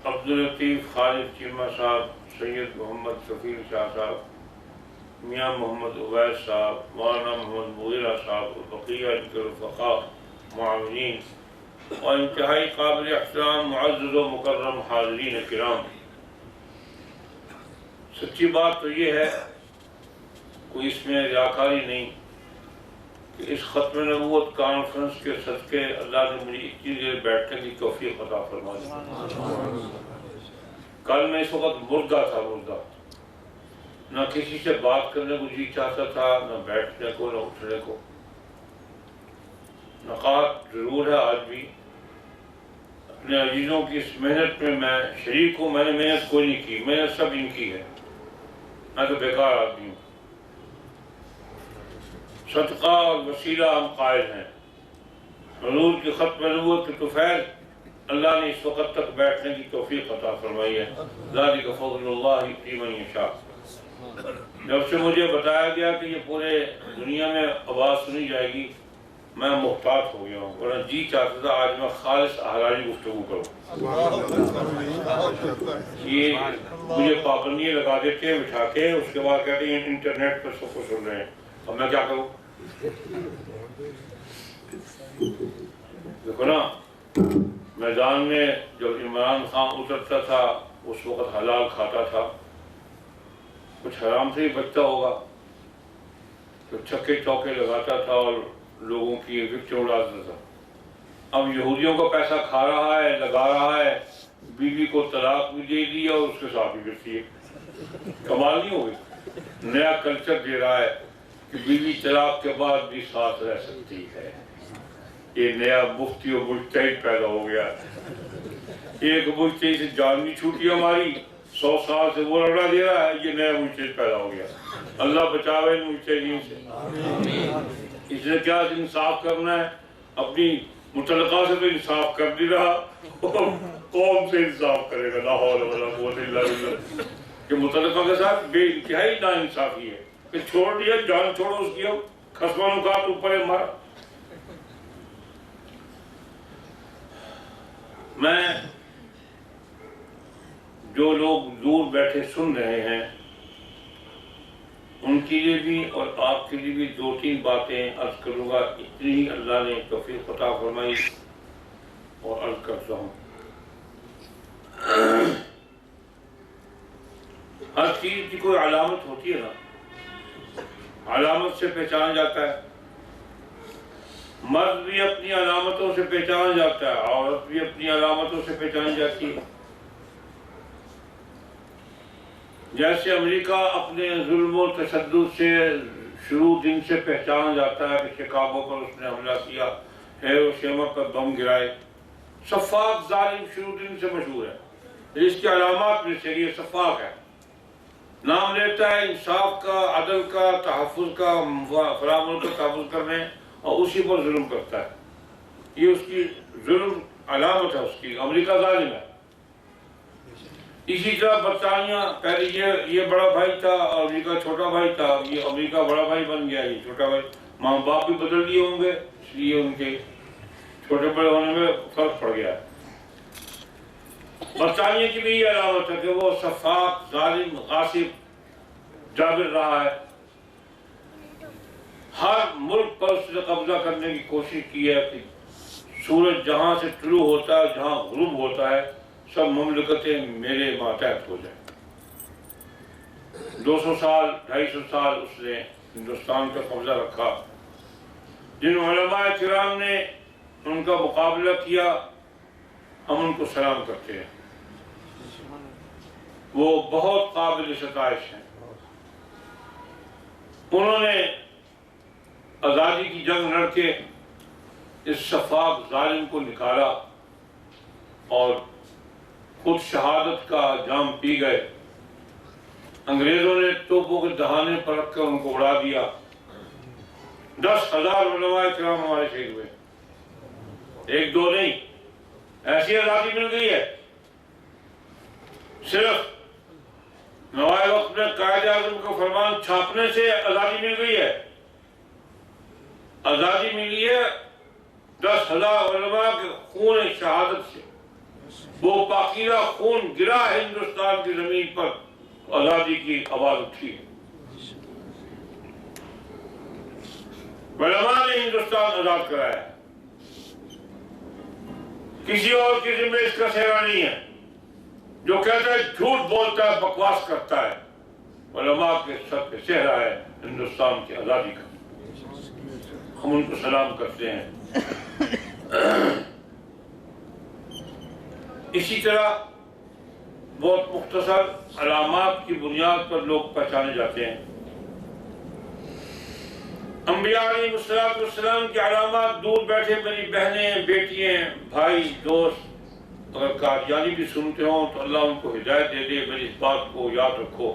عبداللطیف خالد چیمہ صاحب، سید محمد شفیع شاہ صاحب، میاں محمد عبید صاحب، مولانا محمد مغیرہ صاحب اور بقیہ ان کے رفقاء معاونین اور انتہائی قابل احترام معزز و مکرم حاضرین کرام، سچی بات تو یہ ہے، کوئی اس میں ریاکاری نہیں، کہ اس ختم نبوت کانفرنس کے صدقے اللہ نے مجھے اتنی دیر بیٹھنے کی توفیق عطا فرما دی۔ کل میں اس وقت مردہ تھا، مردہ، نہ کسی سے بات کرنے کو جی چاہتا تھا، نہ بیٹھنے کو، نہ اٹھنے کو۔ نقاط ضرور ہے آج بھی، اپنے عزیزوں کی اس محنت میں میں شریک ہوں، میں نے محنت کوئی نہیں کی، محنت سب ان کی ہے، میں تو بیکار آدمی ہوں۔ صدقہ اور وسیلہ ہم قائل ہیں، حضور کی ختم نبوت کے طفیل اللہ نے اس وقت تک بیٹھنے کی توفیق عطا فرمائی ہے۔ ذالک فضل اللہ یؤتی من یشاء۔ جب سے مجھے بتایا گیا کہ یہ پورے دنیا میں آواز سنی جائے گی، میں محتاط ہو گیا ہوں، ورنہ جی چاہتا تھا آج میں خالص احراجی گفتگو کروں۔ یہ مجھے پابندیاں لگا دیتے ہیں بٹھا کے، اس کے بعد کہتے ہیں انٹرنیٹ پر سب کو سن رہے ہیں، اب میں کیا کروں؟ دیکھو نا، میدان میں جب عمران خان اترتا تھا اس وقت حلال کھاتا تھا، کچھ حرام سے ہی بچتا ہوگا، تو چھکے چوکے لگاتا تھا اور لوگوں کی وکٹیں اڑاتا تھا۔ اب یہودیوں کا پیسہ کھا رہا ہے، لگا رہا ہے، بیوی کو طلاق بھی دے دی اور اس کے ساتھ بھی کرتی ہے۔ کمال نہیں ہوگی؟ نیا کلچر دے رہا ہے کہ بیوی طلاق کے بعد بھی ساتھ رہ سکتی ہے۔ یہ نیا مفتی و مجتہد پیدا ہو گیا۔ ایک مجتہد سے جان بھی چھوٹی ہماری، 100 سال سے وہ لڑا دے رہا ہے، یہ نیا مجتہد پیدا ہو گیا۔ اللہ بچاوے ان مجتہدین سے۔ اس نے کیا انصاف کرنا ہے؟ اپنی متعلقہ سے تو انصاف کر دی رہا، قوم سے انصاف کرے گا۔ لا حول ولا قوت الا باللہ۔ کہ متعلقہ کے ساتھ بے انتہائی نا انصافی ہے کہ چھوڑ دیا، جان چھوڑو اس کی، اب خصمانوں کا تو اوپر ہے مارا۔ میں جو لوگ دور بیٹھے سن رہے ہیں ان کے لیے بھی اور آپ کے لیے بھی 2-3 باتیں عرض کروں گا، اتنی ہی اللہ نے توفیق عطا فرمائی اور عرض کرتا ہوں۔ ہر چیز کی کوئی علامت ہوتی ہے نا، علامت سے پہچانا جاتا ہے۔ مرد بھی اپنی علامتوں سے پہچانا جاتا ہے، عورت بھی اپنی علامتوں سے پہچانی جاتی ہے۔ جیسے امریکہ اپنے ظلم و تشدد سے شروع دن سے پہچانا جاتا ہے کہ شکاگو پر اس نے حملہ کیا، ہیروشیما پر بم گرائے، سفاک ظالم شروع دن سے مشہور ہے۔ اس کی علامات میں سے یہ سفاک ہے، نام لیتا ہے انصاف کا، عدل کا، تحفظ کا، فراہم کا تحفظ کرنے، اور اسی پر ظلم کرتا ہے۔ یہ اس کی ظلم علامت ہے، اس کی امریکہ ظالم ہے۔ اسی طرح برطانیہ پہلے یہ بڑا بھائی تھا، امریکہ چھوٹا بھائی تھا، یہ امریکہ بڑا بھائی بن گیا، یہ چھوٹا بھائی۔ ماں باپ بھی بدل دیے ہوں گے، اس لیے ان کے چھوٹے بڑے ہونے میں فرق پڑ گیا۔ برطانیہ کی بھی یہ علامت ہے کہ وہ سفاک، ظالم، غاصب، جابر رہا ہے۔ ہر ملک پر اس نے قبضہ کرنے کی کوشش کی ہے کہ سورج جہاں سے طلوع ہوتا ہے، جہاں غروب ہوتا ہے، سب مملکتیں میرے ماتحت ہو جائیں۔ 200 سال، 250 سال اس نے ہندوستان کا قبضہ رکھا۔ جن علماء کرام نے ان کا مقابلہ کیا، ہم ان کو سلام کرتے ہیں۔ وہ بہت قابل ستائش ہیں. انہوں نے آزادی کی جنگ لڑ کے اس شفاق ظالم کو نکالا اور خود شہادت کا جام پی گئے. انگریزوں نے توپوں کے دہانے پر رکھ کر ان کو اڑا دیا. 10,000 علماء کرام ہمارے شہید ہوئے. ایک دو نہیں، ایسی آزادی مل گئی ہے. صرف نوائے وقت میں قائد اعظم کا فرمان چھاپنے سے آزادی مل گئی ہے. آزادی ملی ہے 10,000 علماء کے خون شہادت سے. وہ پاکیزہ خون گرا ہے ہندوستان کی زمین پر، آزادی کی آواز اٹھی. علماء نے ہندوستان آزاد کرایا. کسی اور کی ذمہ اس کا صحرا نہیں ہے. جو کہتا ہے جھوٹ بولتا ہے، بکواس کرتا ہے. علماء کے سر پہ صحرا ہے ہندوستان کی آزادی کا. ہم ان کو سلام کرتے ہیں. اسی طرح بہت مختصر علامات کی بنیاد پر لوگ پہچانے جاتے ہیں. انبیاء علیہ السلام کی علامات دور بیٹھے میری بہنیں، بیٹیاں، بھائی، دوست اگر قادیانی بھی سنتے ہوں تو اللہ ان کو ہدایت دے دے. میری اس بات کو یاد رکھو.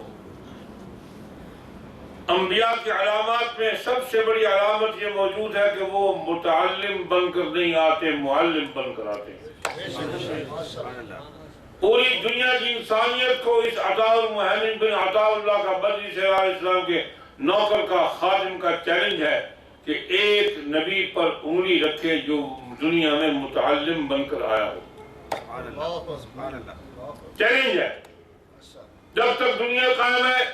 انبیاء کی علامات میں سب سے بڑی علامت یہ موجود ہے کہ وہ متعلم بن کر نہیں آتے، معلم بن کر آتے ہیں. پوری دنیا کی انسانیت کو اس عطاء المہیمن بن عطاء اللہ کا بدری سے علیہ السلام کے نوکر کا، خادم کا چیلنج ہے کہ ایک نبی پر انگلی رکھے جو دنیا میں متعلم بن کر آیا ہو. چیلنج ہے. جب تک دنیا قائم ہے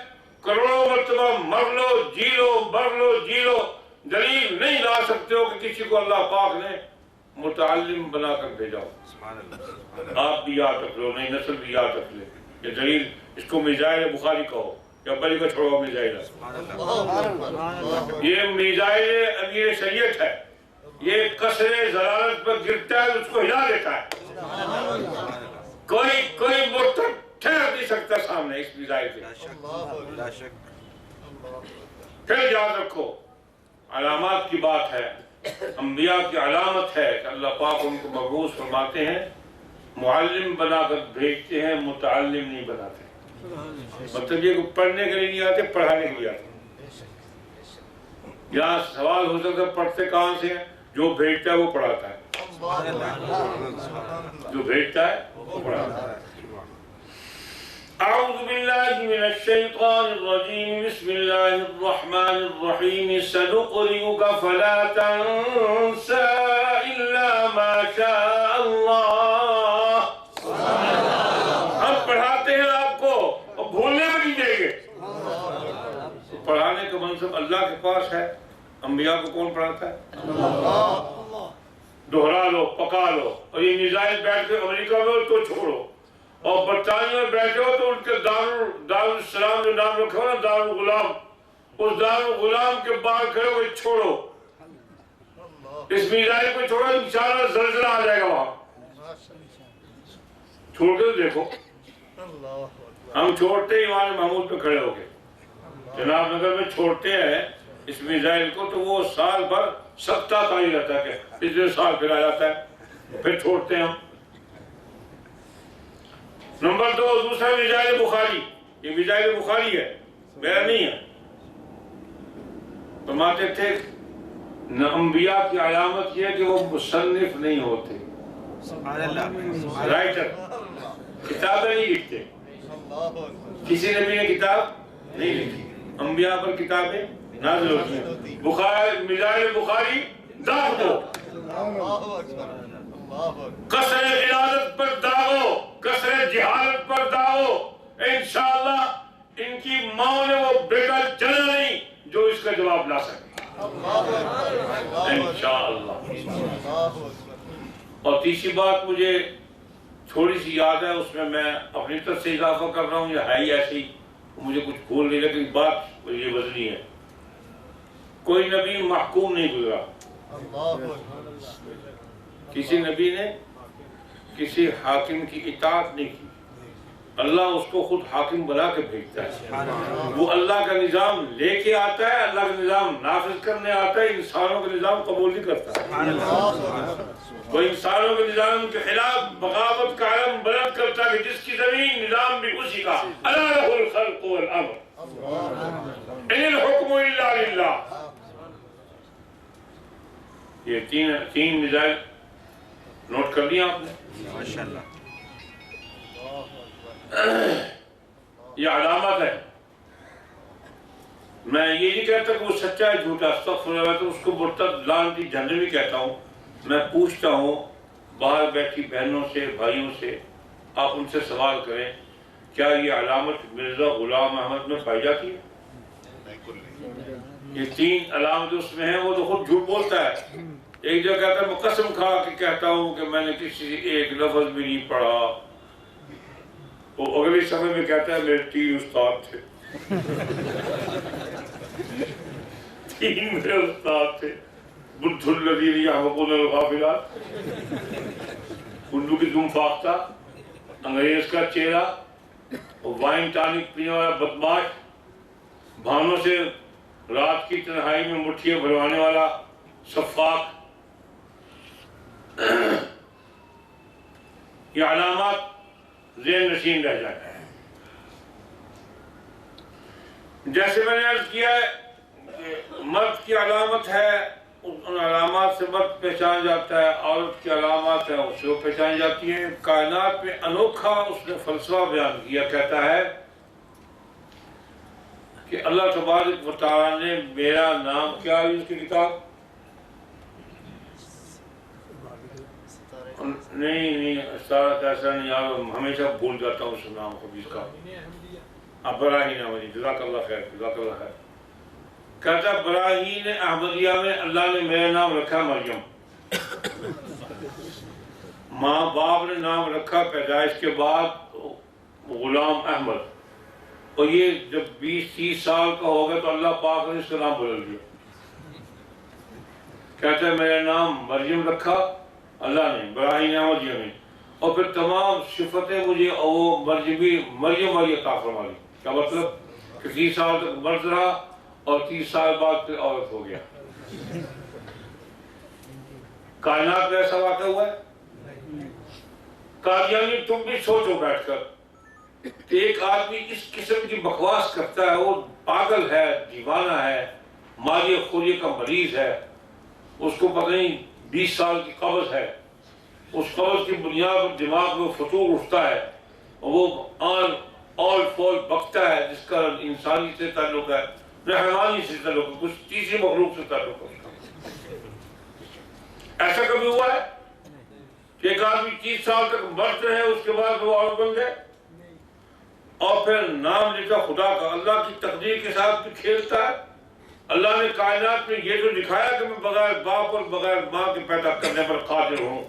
کروڑوں مرتبہ مر لو، جی لو، مر لو، جی لو، دلیل نہیں لا سکتے ہو کہ کسی کو اللہ پاک نے متعلم بنا کر بھیجا ہو. آپ بھی یاد رکھ لو، نئی نسل بھی یاد رکھ لے. یہ دلیل، اس کو میزائل بخاری کہو یا بلی کو چھوڑو میزائل. یہ میزائل امیر شریعت ہے. یہ قصر ضلالت پر گرتا ہے، اس کو ہلا دیتا ہے. کوئی مرتد ٹھہر نہیں سکتا سامنے اس میزائل کے. پھر یاد رکھو علامات کی بات ہے. انبیاء کی علامت ہے کہ اللہ پاک ان کو مبعوث فرماتے ہیں، معلم بنا کر بھیجتے ہیں، متعلم نہیں بناتے. مطلب یہ پڑھنے کے لیے نہیں آتے، پڑھانے کے لیے آتے. یہاں سوال ہو سکتا ہے پڑھتے کہاں سے ہیں؟ جو بھیجتا ہے وہ پڑھاتا ہے. جو بھیجتا ہے وہ پڑھاتا ہے. اعوذ باللہ من الشیطان الرجیم. بسم اللہ الرحمن الرحیم. سنقرئک فلا تنسى الا ما شاء اللہ. ہم پڑھاتے ہیں آپ کو اور بھولنے میں نہیں دیں گے. پڑھانے کا منصب اللہ کے پاس ہے. انبیاء کو کون پڑھاتا ہے؟ دہرا لو، پکا لو. اور یہ میزائل بیٹھ کے امریکہ میں تو چھوڑو، اور برطانیہ میں بیٹھے ہو تو ان کے دارالسلام جو نام رکھا ہو نا، دارالغلام، اس دارالغلام کے باہر کھڑے ہوئے چھوڑو. اس میزائل کو چھوڑو، انشاءاللہ زلزلہ آ جائے گا وہاں. چھوڑ کے دیکھو. ہم چھوڑتے ہی وہاں محمود پہ کھڑے ہو گئے. جناب نگر میں چھوڑتے ہیں اس میزائل کو تو وہ سال بھر سکتا تا ہی رہتا ہے کہ پچھلے سال پھر آ جاتا ہے، پھر چھوڑتے ہیں ہم. نمبر 2 دوسرا میزائل بخاری. یہ میزائل بخاری ہے، میرا نہیں ہے. فرماتے تھے انبیاء کی علامت یہ ہے کہ وہ مصنف نہیں ہوتے، رائٹر. کتابیں نہیں لکھتے. کسی نبی نے کتاب نہیں لکھی. انبیاء پر کتابیں نازل ہوتی ہیں. بخاری، میزائل بخاری داغ دو. قصر غلازت پر داغو، قصر جہالت پر داغو. انشاءاللہ ان کی ماں نے وہ بیٹا جنا نہیں جو اس کا جواب لا سکے. انشاءاللہ. اور تیسری بات مجھے تھوڑی سی یاد ہے، اس میں اپنی طرف سے اضافہ کر رہا ہوں. یہ ہے ہی ایسی، مجھے کچھ بھول نہیں، لیکن بات یہ وزنی ہے. کوئی نبی محکوم نہیں گزرا. کسی نبی نے کسی حاکم کی اطاعت نہیں کی. اللہ اس کو خود حاکم بنا کے بھیجتا ہے. وہ اللہ کا نظام لے کے آتا ہے, اللہ کا نظام نافذ کرنے آتا ہے, انسانوں کا نظام قبول نہیں کرتا. وہ انسانوں کے نظام کے خلاف بغاوت کا علم بلند کرتا ہے کہ جس کی زمین نظام بھی اسی کا. الا لہ الخلق والامر ان الحکم الا للہ. یہ تین میزائل نوٹ کر لیا آپ نے؟ ماشاءاللہ. یہ علامات ہے. میں یہ نہیں کہتا کہ وہ سچا ہے جھوٹا, استغفر اللہ, تو اس کو مرتد لعنتی جہنمی کہتا ہوں. میں پوچھتا ہوں باہر بیٹھی بہنوں سے, بھائیوں سے, آپ ان سے سوال کریں کیا یہ علامت مرزا غلام احمد میں پائی جاتی ہے؟ یہ تین علامتیں اس میں ہیں. وہ تو خود جھوٹ بولتا ہے. ایک جگہ کہتا ہے میں قسم کھا کے کہتا ہوں کہ میں نے کسی ایک لفظ بھی نہیں پڑھا. وہ اگلی صفحے میں کہتا ہے میرے 3 استاد تھے. 3 میرے استاد تھے. بدھ الذین یحفظون الغافلات, اردو کی دم فاختہ, انگریز کا چہرہ, وائن ٹانک پینے والا بدماش, بھانوں سے رات کی تنہائی میں مٹھیاں بھروانے والا سفاک. یہ علامات ذہن نشین رہ جاتا ہے. جیسے میں نے عرض کیا ہے مرد کی علامت ہے, ان علامات سے مرد پہچان جاتا ہے. عورت کی علامات ہیں اس سے وہ پہچان جاتی ہیں. کائنات میں انوکھا اس نے فلسفہ بیان کیا. کہتا ہے کہ اللہ تبارک و تعالیٰ نے میرا نام کیا ہے اس کی کتاب, نہیں ستارہ ایسا نہیں یار, ہمیشہ بھول جاتا ہوں اس نام کو اس کا. براہین احمدیہ, جزاک اللہ خیر, جزاک اللہ خیر. کہتا براہین احمدیہ میں اللہ نے میرا نام رکھا مریم. ماں باپ نے نام رکھا پیدائش کے بعد غلام احمد, اور یہ جب 20-30 سال کا ہو گیا تو اللہ پاک نے اس کا نام بدل دیا. کہتا ہے میرا نام مریم رکھا اللہ نے براہین احمدیہ میں, اور پھر تمام صفتیں مجھے وہ مریم والی عطا فرما لی. کیا مطلب کہ 30 سال تک مرد رہا اور 30 سال بعد پھر عورت ہو گیا. کائنات میں ایسا واقع ہوا ہے. قادیانی تم بھی سوچو بیٹھ کر کہ ایک آدمی اس قسم کی بکواس کرتا ہے, وہ پاگل ہے, دیوانہ ہے, مالی خوری کا مریض ہے, اس کو پتہ نہیں 20 سال کی قبض ہے. اس قبض کی بنیاد پر دماغ میں فطور اٹھتا ہے اور وہ آل فول بکتا ہے جس کا انسانی سے تعلق ہے, نہ حیوانی سے تعلق ہے, کچھ تیسری مخلوق سے تعلق ہے. ایسا کبھی ہوا ہے کہ ایک آدمی 30 سال تک مرد رہے اس کے بعد وہ عورت بن گئے اور پھر نام لکھا خدا کا؟ اللہ کی تقدیر کے ساتھ بھی کھیلتا ہے. اللہ نے کائنات میں یہ جو دکھایا کہ میں بغیر باپ اور بغیر ماں کے پیدا کرنے پر قادر ہوں.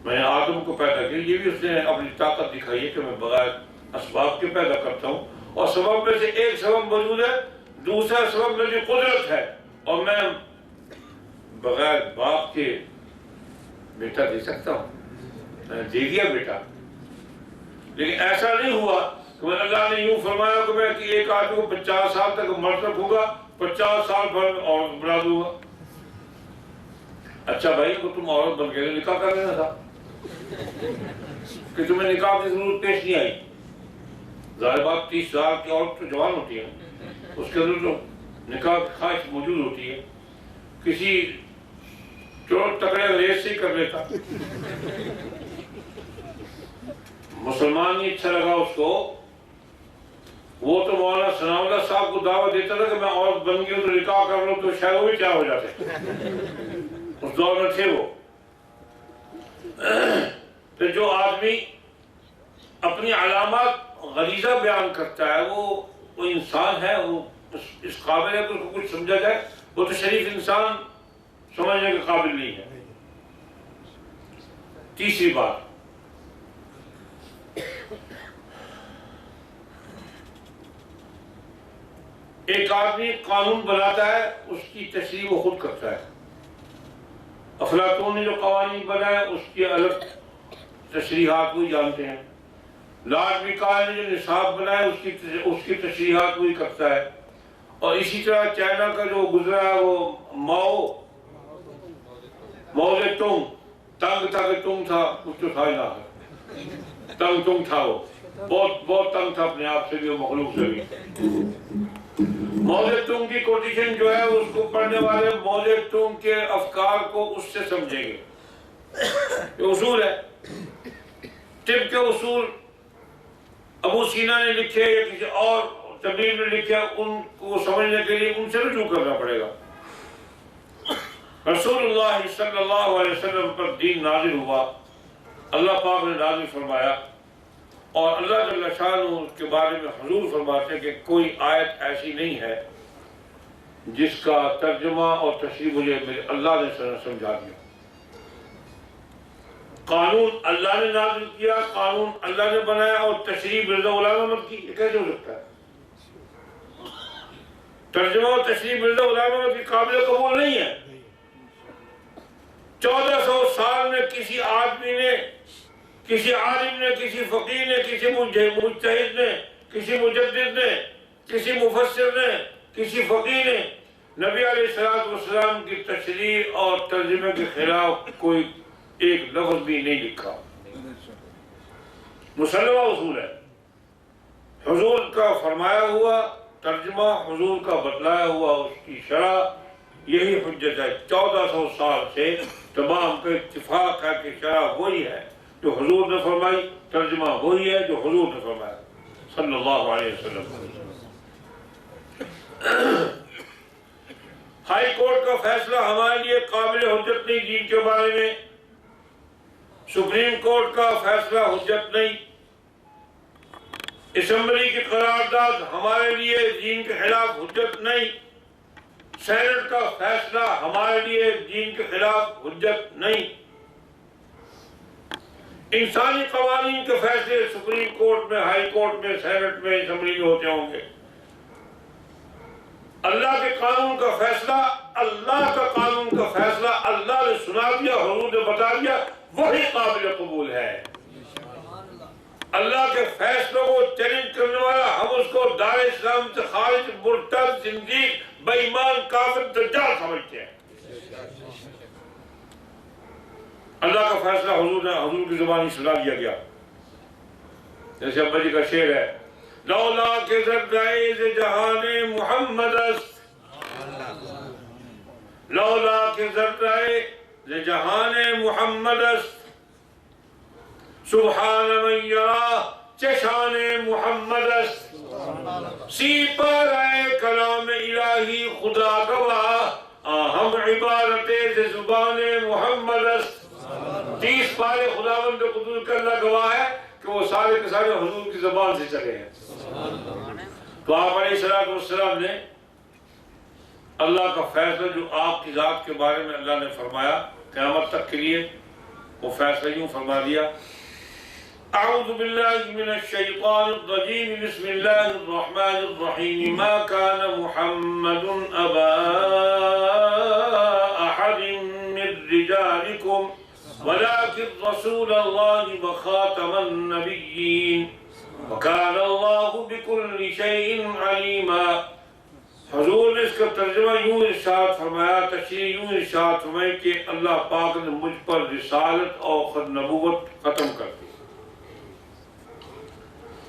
میں نے آدم کو پیدا کیا, یہ بھی اس نے اپنی طاقت دکھائی ہے کہ میں بغیر اسباب کے پیدا کرتا ہوں, اور سبب میں سے ایک سبب موجود ہے, دوسرا سبب میری قدرت ہے, اور میں بغیر باپ کے بیٹا دے سکتا ہوں. میں نے دے دیا بیٹا, لیکن ایسا نہیں ہوا کہ اللہ نے یوں فرمایا کہ میں ایک آدمی کو 50 سال تک مرد رکھوں گا, 50 سال بھر میں عورت بنا دوں گا. اچھا بھائی کو تم عورت بن کے نکاح کر لینا تھا کہ تمہیں نکاح کی ضرورت پیش نہیں آئی. ظاہر بات 30 سال کی عورت تو جوان ہوتی ہے, اس کے اندر تو نکاح کی خواہش موجود ہوتی ہے. کسی چور تکڑے انگریز سے ہی کر لیتا. مسلمان نہیں اچھا لگا اس کو, وہ تو مولانا ثناء اللہ صاحب کو دعوت دیتا تھا کہ میں عورت بن گئی ہوں تو نکاح کر لوں, تو شاید وہ بھی کیا ہو جاتے. اس دور میں تھے وہ. تو جو آدمی اپنی علامات غریزہ بیان کرتا ہے وہ انسان ہے, وہ اس قابل ہے کہ اس کو کچھ سمجھا جائے. وہ تو شریف انسان سمجھنے کے قابل نہیں ہے. تیسری بات, ایک آدمی قانون بناتا ہے, اس کی تشریح وہ خود کرتا ہے. افلاطون نے جو قوانین بنائے اس کی الگ تشریحات وہ جانتے ہیں, لازمی کال نے جو نصاب بنایا اس کی تشریحات وہی کرتا ہے. اور اسی طرح چائنا کا جو گزرا ہے وہ ماؤ سے تنگ تھا کہ تنگ تھا کچھ تو تھا ہی نہ تنگ تھا وہ بہت تنگ تھا اپنے آپ سے بھی اور مخلوق سے بھی. موزے تنگ کی کوٹیشن جو ہے اس کو پڑھنے والے موزے تنگ کے افکار کو اس سے سمجھیں گے. یہ اصول ہے. طب کے اصول ابو سینا نے لکھے یا کسی اور تبلیغ نے لکھے، ان کو سمجھنے کے لیے ان سے رجوع کرنا پڑے گا. رسول اللہ صلی اللہ علیہ وسلم پر دین نازل ہوا، اللہ پاک نے نازل فرمایا، اور اللہ جل شانہ اس کے بارے میں حضور فرماتے ہیں کہ کوئی آیت ایسی نہیں ہے جس کا ترجمہ اور تشریح مجھے میرے اللہ نے سمجھا دیا. قانون اللہ نے نازل کیا، قانون اللہ نے بنایا، اور تشریح مرزا غلام احمد کی. یہ کیسے ہو سکتا ہے؟ ترجمہ اور تشریح مرزا غلام احمد کی قابل قبول نہیں ہے. 1400 سال میں کسی آدمی نے، کسی عالم نے، کسی فقیہ نے، کسی مجتہد نے، کسی مجدد نے، کسی مفسر نے، کسی فقیہ نے نبی علیہ السلام کی تشریح اور ترجمے کے خلاف کوئی ایک لفظ بھی نہیں لکھا. مسلمہ اصول ہے. حضور کا فرمایا ہوا ترجمہ، حضور کا بتلایا ہوا اس کی شرح، یہی حجت ہے. 1400 سال سے تمام کا اتفاق ہے کہ شرح وہی ہے جو حضور نے فرمائی، ترجمہ وہی ہے جو حضور نے فرمایا صلی اللہ علیہ وسلم. ہائی کورٹ کا فیصلہ ہمارے لیے قابل حجت نہیں دین کے بارے میں. سپریم کورٹ کا فیصلہ حجت نہیں. اسمبلی کی قرارداد ہمارے لیے دین کے خلاف حجت نہیں. سینٹ کا فیصلہ ہمارے لیے دین کے خلاف حجت نہیں. انسانی قوانین کے فیصلے سپریم کورٹ میں، ہائی کورٹ میں، سینٹ میں، اسمبلی میں ہوتے ہوں گے. اللہ کے قانون کا فیصلہ، اللہ کا قانون کا فیصلہ اللہ نے سنا دیا، حضور نے بتا دیا، وہی قابل قبول ہے. اللہ کے فیصلوں کو چیلنج کرنے والا ہم اس کو دار اسلام سے خارج، مرتد، زندیق، بے ایمان، کافر، دجال سمجھتے ہیں. اللہ کا فیصلہ حضور کی زبانی سنا دیا گیا. جیسے ابا جی کا شعر ہے، لولا کہ ذرائع جہان محمد است، لولا کہ ذرائع جہان محمد است، سبحان من یرا چشان محمد است، سی پارائے کلام الہی خدا گواہ، ہم عبارت زبان محمد است. 30 پارے خداوند قدوس کا اللہ گواہ ہے کہ وہ سارے کے سارے حضور کی زبان سے چلے ہیں. تو آپ علیہ السلام نے اللہ کا فیصلہ جو آپ کی ذات کے بارے میں اللہ نے فرمایا قیامت تک کے لیے، وہ فیصلہ یوں فرما دیا، اعوذ باللہ من الشیطان الرجیم، بسم اللہ الرحمن الرحیم، ما کان محمد ابا احد من رجالکم ولكن رسول الله وخاتم النبيين وكان الله بكل شيء عليما. حضور نے اس کا ترجمہ یوں ارشاد فرمایا، تشریح یوں ارشاد فرمائی کہ اللہ پاک نے مجھ پر رسالت اور نبوت ختم کر دی.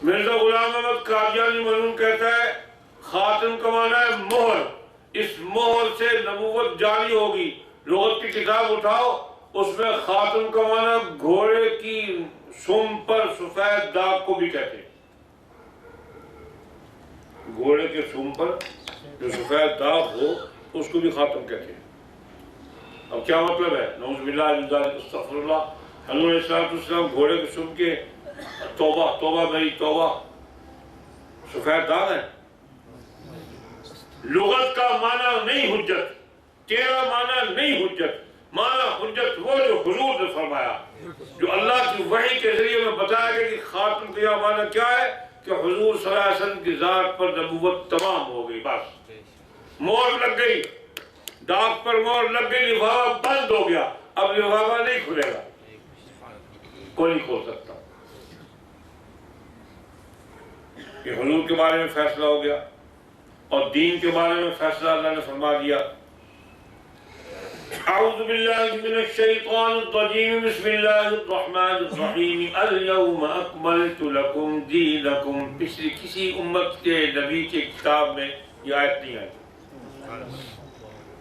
مرزا غلام احمد قادیانی مرحوم کہتا ہے خاتم کا معنی ہے مہر، اس مہر سے نبوت جاری ہوگی. لغت کی کتاب اٹھاؤ، اس میں خاتم کا معنی گھوڑے کی سم پر سفید داغ کو بھی کہتے ہیں. گھوڑے کے سم پر جو سفید داغ ہو اس کو بھی خاتم کہتے ہیں. اب کیا مطلب ہے؟ نعوذ باللہ من ذالک، استغفر اللہ. حضور علیہ السلام گھوڑے کے سم کے توبہ توبہ میری توبہ سفید داغ ہے. لغت کا معنی نہیں حجت، تیرا معنی نہیں حجت. معنی حجت وہ جو حضور نے فرمایا، جو اللہ کی وحی کے ذریعے میں بتایا گیا کہ خاتم کا معنی کیا ہے، کہ حضور صلی اللہ علیہ وسلم کی ذات پر نبوت تمام ہو گئی. بس مہر لگ گئی، داغ پر مہر لگ گئی، لفافہ بند ہو گیا. اب لفافہ نہیں کھلے گا، کوئی نہیں کھول سکتا. کہ حضور کے بارے میں فیصلہ ہو گیا اور دین کے بارے میں فیصلہ اللہ نے فرما دیا۔ اعوذ باللہ من الشیطان الرجیم، بسم اللہ الرحمن الرحیم، الیوم اکملت لکم دینکم۔ پچھلی کسی امت کے نبی کے کتاب میں یہ آیت نہیں آئی۔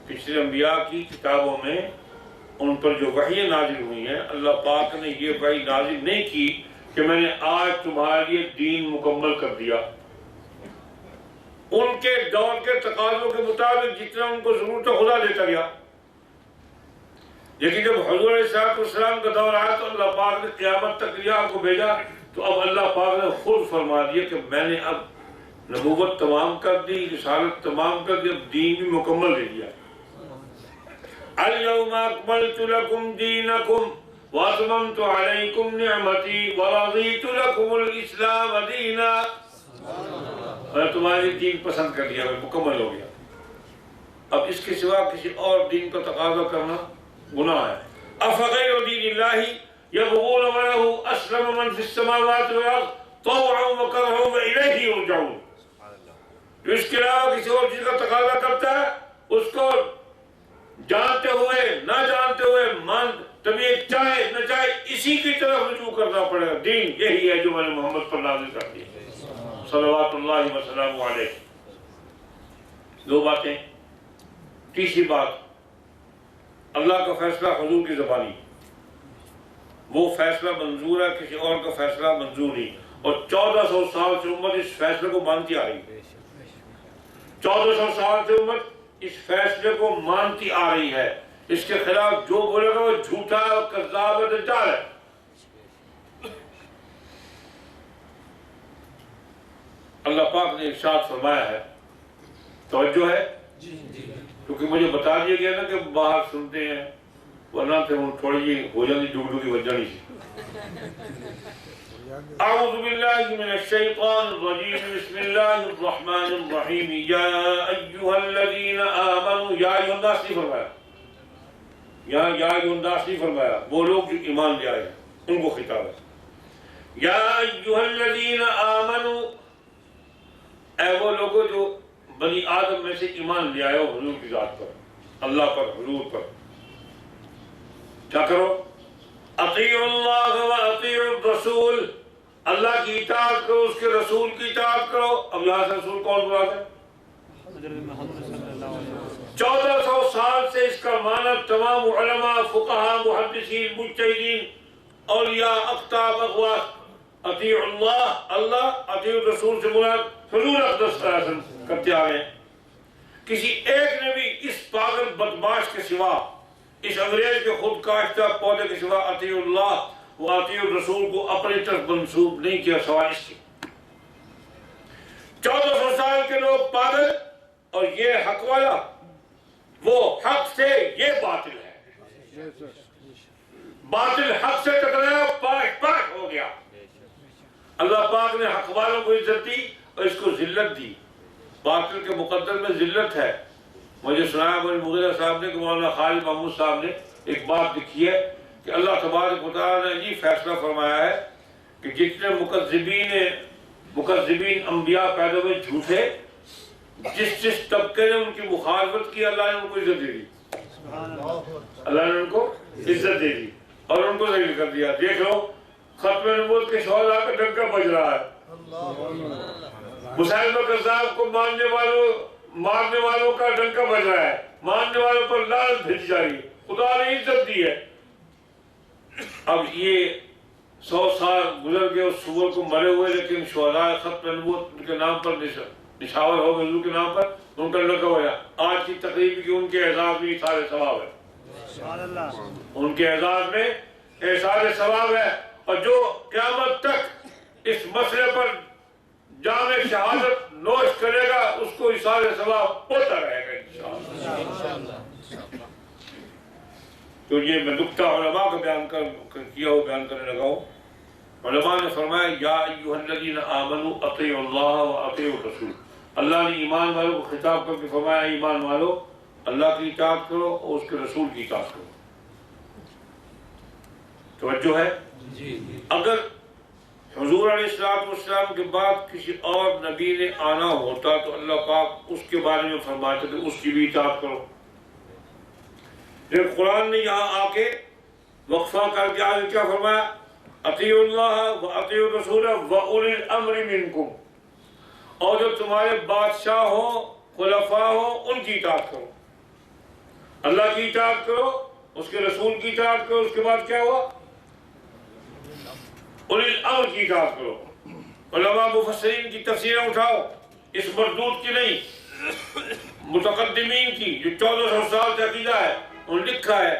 پچھلے انبیاء کی کتابوں میں ان پر جو وحی نازل ہوئی ہیں، اللہ پاک نے یہ وحی نازل نہیں کی کہ میں نے آج تمہارے لیے دین مکمل کر دیا۔ ان کے دور کے تقاضوں کے مطابق جتنا ان کو ضرورت ہے خدا دیتا گیا، لیکن جب حضور علیہ السلام کا دور آیا تو اللہ پاک نے قیامت تک رسالت کو بھیجا، تو اب اللہ پاک نے خود فرما دیا کہ میں نے اب نبوت تمام کر دی، رسالت تمام کر دی، اب دین بھی مکمل دے دیا۔ اليوم اکملت لکم دینکم واتممت علیکم نعمتی ورضیت لکم الاسلام دینا۔ میں تمہاری دین پسند کر لیا، مکمل ہو گیا۔ اب اس کے سوا کسی اور دین کا تقاضا کرنا گناہ ہے۔ افغیر دین اللہ یبغون وله اسلم من فی السماوات والارض طوعا وکرہا والیہ یرجعون۔ جو اس کے علاوہ کسی اور چیز کا تقاضا کرتا ہے، اس کو جانتے ہوئے نہ جانتے ہوئے، طبیعت چاہے نہ چاہے، اسی کی طرف رجوع کرنا پڑے گا۔ دین یہی ہے جو میں نے محمد پر نازل کر دی صلوات اللہ وسلم علیہ۔ دو باتیں۔ تیسری بات، اللہ کا فیصلہ حضور کی زبانی، وہ فیصلہ منظور ہے، کسی اور کا فیصلہ منظور نہیں۔ اور 1400 سال سے امت اس فیصلے کو مانتی آ رہی ہے۔ 1400 سال سے امت اس فیصلے کو مانتی آ رہی ہے۔ اس کے خلاف جو بولے گا وہ جھوٹا اور کذاب ہے، دجال ہے۔ اللہ پاک نے ارشاد فرمایا ہے، توجہ ہے کیونکہ مجھے بتا دیا گیا نا کہ باہر سنتے ہیں، ورنہ تو تھوڑی جی ہو جاتی ڈوڈو کی وجہ نہیں۔ اعوذ باللہ من الشیطان الرجیم، بسم اللہ الرحمن الرحیم، یا ایہا الذین آمنوا، یا ایہا الناس نہیں فرمایا، یا ایہا الناس نہیں فرمایا، وہ لوگ جو ایمان لے آئے ہیں ان کو خطاب ہے۔ یا ایہا الذین آمنوا، اے وہ لوگوں جو بنی آدم میں سے ایمان لے آئے ہو حضور کی ذات پر، اللہ پر، حضور پر، کیا کرو؟ اطیعوا اللہ و اطیعوا الرسول، اللہ کی اطاعت کرو، اس کے رسول کی اطاعت کرو۔ اب یہاں سے رسول کون مراد ہے؟ 1400 سال سے اس کا معنی تمام علماء، فقہاء، محدثین، مجتہدین، اولیاء، اقطاب، اغواث، اطیعوا اللہ، اللہ، اطیعوا الرسول سے مراد حضور اقدس صلی اللہ علیہ وسلم کرتے آ رہے ہیں۔ کسی ایک نے بھی اس پاگل بدماش کے سوا، اس انگریز کے خود کاشتہ پودے کے سوا اطیعوا اللہ و اطیعوا الرسول کو اپنی طرف منسوب نہیں کیا سوائے اس کے۔ 1400 سال کے لوگ پاگل، اور یہ حق والا، وہ حق سے، یہ باطل ہے۔ باطل حق سے ٹکرایا، پاش پاش ہو گیا۔ اللہ پاک نے حق والوں کو عزت دی اور اس کو ذلت دی۔ باطل کے مقدر میں ذلت ہے۔ مجھے سنایا مولانا مغیرہ صاحب نے کہ مولانا خالد محمود صاحب نے ایک بات لکھی ہے کہ اللہ تبارک و تعالیٰ نے یہ فیصلہ فرمایا ہے کہ جتنے مکذبین انبیاء پیدا ہوئے جھوٹے، جس طبقے نے ان کی مخالفت کی، اللہ نے ان کو عزت دے دی، اللہ نے ان کو عزت دے دی اور ان کو ذلیل کر دیا۔ دیکھ لو ختم نبوت کے شہداء کا ڈنکا بج رہا ہے، مسیلمہ کذاب کو مارنے والوں کا ڈنکا بج رہا ہے، ماننے والوں پر لعنت بھیجی جا رہی ہے، خدا نے عزت دی ہے۔ اب یہ 100 سال گزر گئے اس سور کو مرے ہوئے، لیکن شہداء ختم نبوت ان کے نام پر نشاور ہو گئے، حضور کے نام پر ان کا ڈنکا ہوا۔ آج کی تقریب کی ان کے اعزاز میں احسان ثواب ہے، ان کے اعزاز میں احسان ثواب ہے، اور جو قیامت تک اس مسئلے پر جام شہادت نوش کرے گا اس کو احسان ثواب ہوتا رہے گا انشاءاللہ۔ تو یہ میں نکتہ علماء کا بیان کرنے لگا ہوں۔ علماء نے فرمایا یا ایھا الذین آمنوا اطیعوا اللہ و اطیعوا الرسول، اللہ نے ایمان والوں کو خطاب کر کے فرمایا ایمان والو اللہ کی اطاعت کرو اور اس کے رسول کی اطاعت کرو۔ توجہ ہے؟ اگر حضور علیہ السلام کے بعد کسی اور نبی نے آنا ہوتا تو اللہ پاک اس کے بارے میں فرماتے کہ اس کی بھی اطاعت کرو، لیکن قرآن نے یہاں آ کے وقفہ کر کے آگے کیا فرمایا؟ اطیعوا اللہ و اطیعوا الرسول و اولی الامر منکم، اور جو تمہارے بادشاہ ہوں، خلفاء ہوں، ان کی اطاعت کرو، اللہ کی اطاعت کرو، اس کے رسول کی اطاعت کرو۔ اس کے بعد کیا ہوا؟ اولی الامر کی اطاعت کرو۔ علماء مفسرین کی تفسیریں اٹھاؤ، اس مردود کی نہیں، متقدمین کی جو 1400 سال سے عقیدہ ہے، انہوں نے لکھا ہے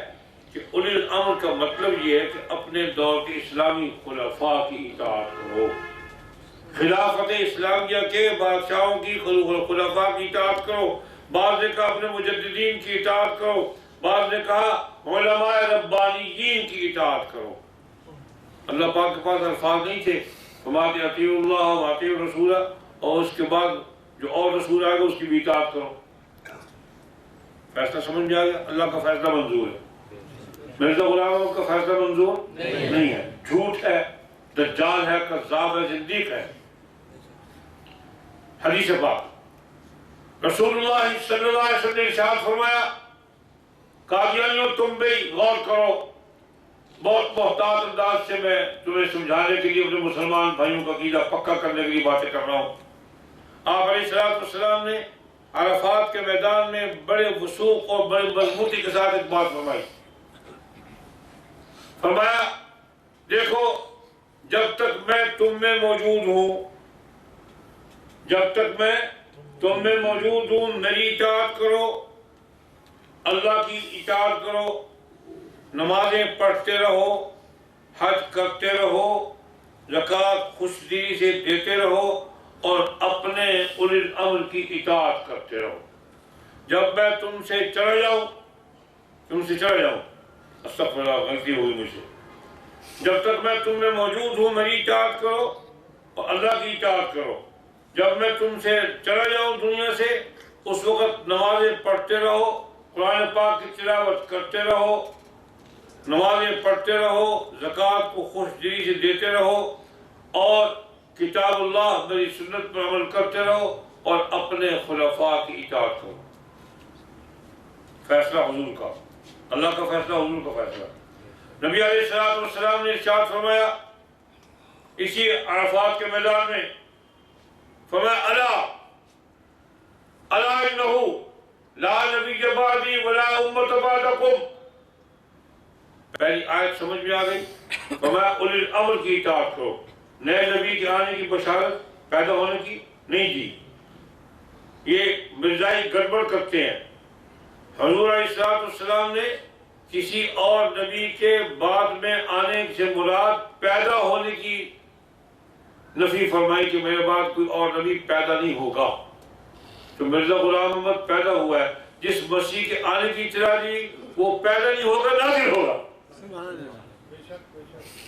کہ اولی الامر کا مطلب یہ ہے کہ اپنے دور کے اسلامی خلفاء کی اطاعت کرو، خلافت اسلامیہ کے بادشاہوں کی خلفاء کی اطاعت کرو، بعض نے کہا اپنے مجددین کی اطاعت کرو، بعض نے کہا علماء ربانیین کی اطاعت کرو۔ اللہ پاک کے پاس الفاظ نہیں تھے فرماتے اطیعوا اللہ و اطیعوا الرسول، اور اس کے بعد جو اور رسول آئے گا اس کی بھی اطاعت کرو۔ فیصلہ سمجھ میں آ گیا؟ اللہ کا فیصلہ منظور ہے، مرزا غلام احمد کا فیصلہ منظور نہیں ہے، جھوٹ ہے، دجال ہے، کذاب ہے، زندیق ہے۔ حدیث پاک رسول اللہ صلی اللہ علیہ وسلم نے ارشاد فرمایا، قادیانیوں تم بھی غور کرو، بہت محتاط انداز سے میں تمہیں سمجھانے کے لیے اپنے مسلمان بھائیوں کا عقیدہ پکا کرنے کے لیے باتیں کر رہا ہوں۔ آپ علیہ السلام نے عرفات کے میدان میں بڑے وثوق اور بڑے مضبوطی کے ساتھ ایک بات فرمایا دیکھو جب تک میں تم میں موجود ہوں، جب تک میں تم میں موجود ہوں میری اطاعت کرو، اللہ کی اطاعت کرو، نمازیں پڑھتے رہو، حج کرتے رہو، زکوٰۃ خوش دلی سے دیتے رہو، اور اپنے اولی الامر کی اطاعت کرتے رہو۔ جب میں تم سے چلا جاؤں استغفر اللہ، غلطی ہوئی مجھ سے، جب تک میں تم میں موجود ہوں میری اطاعت کرو اور اللہ کی اطاعت کرو، جب میں تم سے چلا جاؤں دنیا سے اس وقت نمازیں پڑھتے رہو، قرآن پاک کی تلاوت کرتے رہو، نمازیں پڑھتے رہو، زکوٰۃ کو خوش دلی سے دیتے رہو، اور کتاب اللہ میری سنت پر عمل کرتے رہو، اور اپنے خلفاء کی اطاعت کرو۔ فیصلہ حضور کا، اللہ کا فیصلہ، حضور کا فیصلہ۔ نبی علیہ السلام نے ارشاد فرمایا اسی عرفات کے میدان میں، فرمایا الا انہ لا نبی بعدی ولا امت بعدکم۔ پہلی آیت سمجھ میں آ گئی، فرمایا اولی الامر کی اطاعت کرو، نئے نبی کے آنے کی بشارت پیدا ہونے کی نہیں دی۔ یہ مرزائی گڑبڑ کرتے ہیں۔ حضور علیہ السلام نے کسی اور نبی کے بعد میں آنے سے مراد پیدا ہونے کی نفی فرمائی کہ میرے بعد کوئی اور نبی پیدا نہیں ہوگا۔ تو مرزا غلام احمد پیدا ہوا ہے، جس مسیح کے آنے کی اطلاع دی وہ پیدا نہیں ہوگا، نازل ہوگا،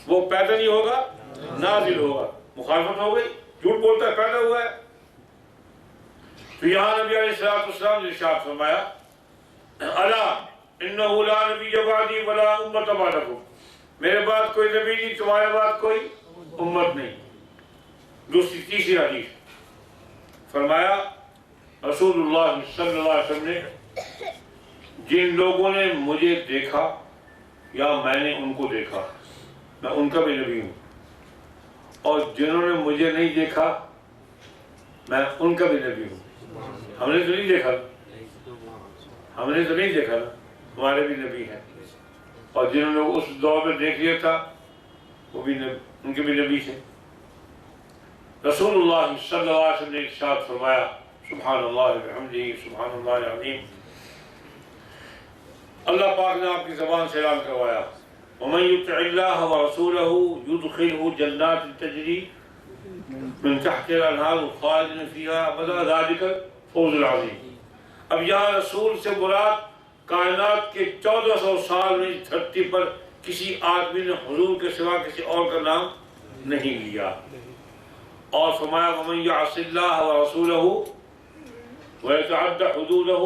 وہ پیدا نہیں ہوگا، نازل ہوگا۔ مخالفت ہو گئی، جھوٹ بولتا ہے پیدا ہوا ہے۔ تو یہاں نبی علیہ السلام نے ارشاد فرمایا الا انہ لا نبی بعدی ولا امت بعدکم، میرے بعد کوئی نبی نہیں، تمہارے بعد کوئی امت نہیں۔ تیسری حدیث فرمایا رسول اللہ صلی اللہ علیہ وسلم نے جن لوگوں نے مجھے دیکھا یا میں نے ان کو دیکھا، میں ان کا بھی نبی ہوں، اور جنہوں نے مجھے نہیں دیکھا میں ان کا بھی نبی ہوں۔ ہم نے تو نہیں دیکھا، ہمارے بھی نبی ہیں، اور جنہوں نے اس دور میں دیکھ لیا تھا وہ بھی ان کے بھی نبی تھے۔ رسول اللہ صلی اللہ علیہ وسلم نے ارشاد فرمایا سبحان اللہ بحمدہ سبحان اللہ العظیم۔ اللہ پاک نے آپ کی زبان سے اعلان کروایا وَمَن يُطِعِ اللَّهَ وَرَسُولَهُ يُدْخِلْهُ جَنَّاتٍ تَجْرِي مِن تَحْتِهَا الْأَنْهَارُ خَالِدِينَ فِيهَا أَبَدًا ذَلِكَ الْفَوْزُ الْعَظِيمُ۔ اب یہاں رسول سے مراد کائنات کے 1400 سال میں دھرتی پر کسی آدمی نے حضور کے سوا کسی اور کا نام نہیں لیا، اور فرمایا وَمَن يَعْصِ اللَّهَ وَرَسُولَهُ وَيَتَعَدَّ حُدُودَهُ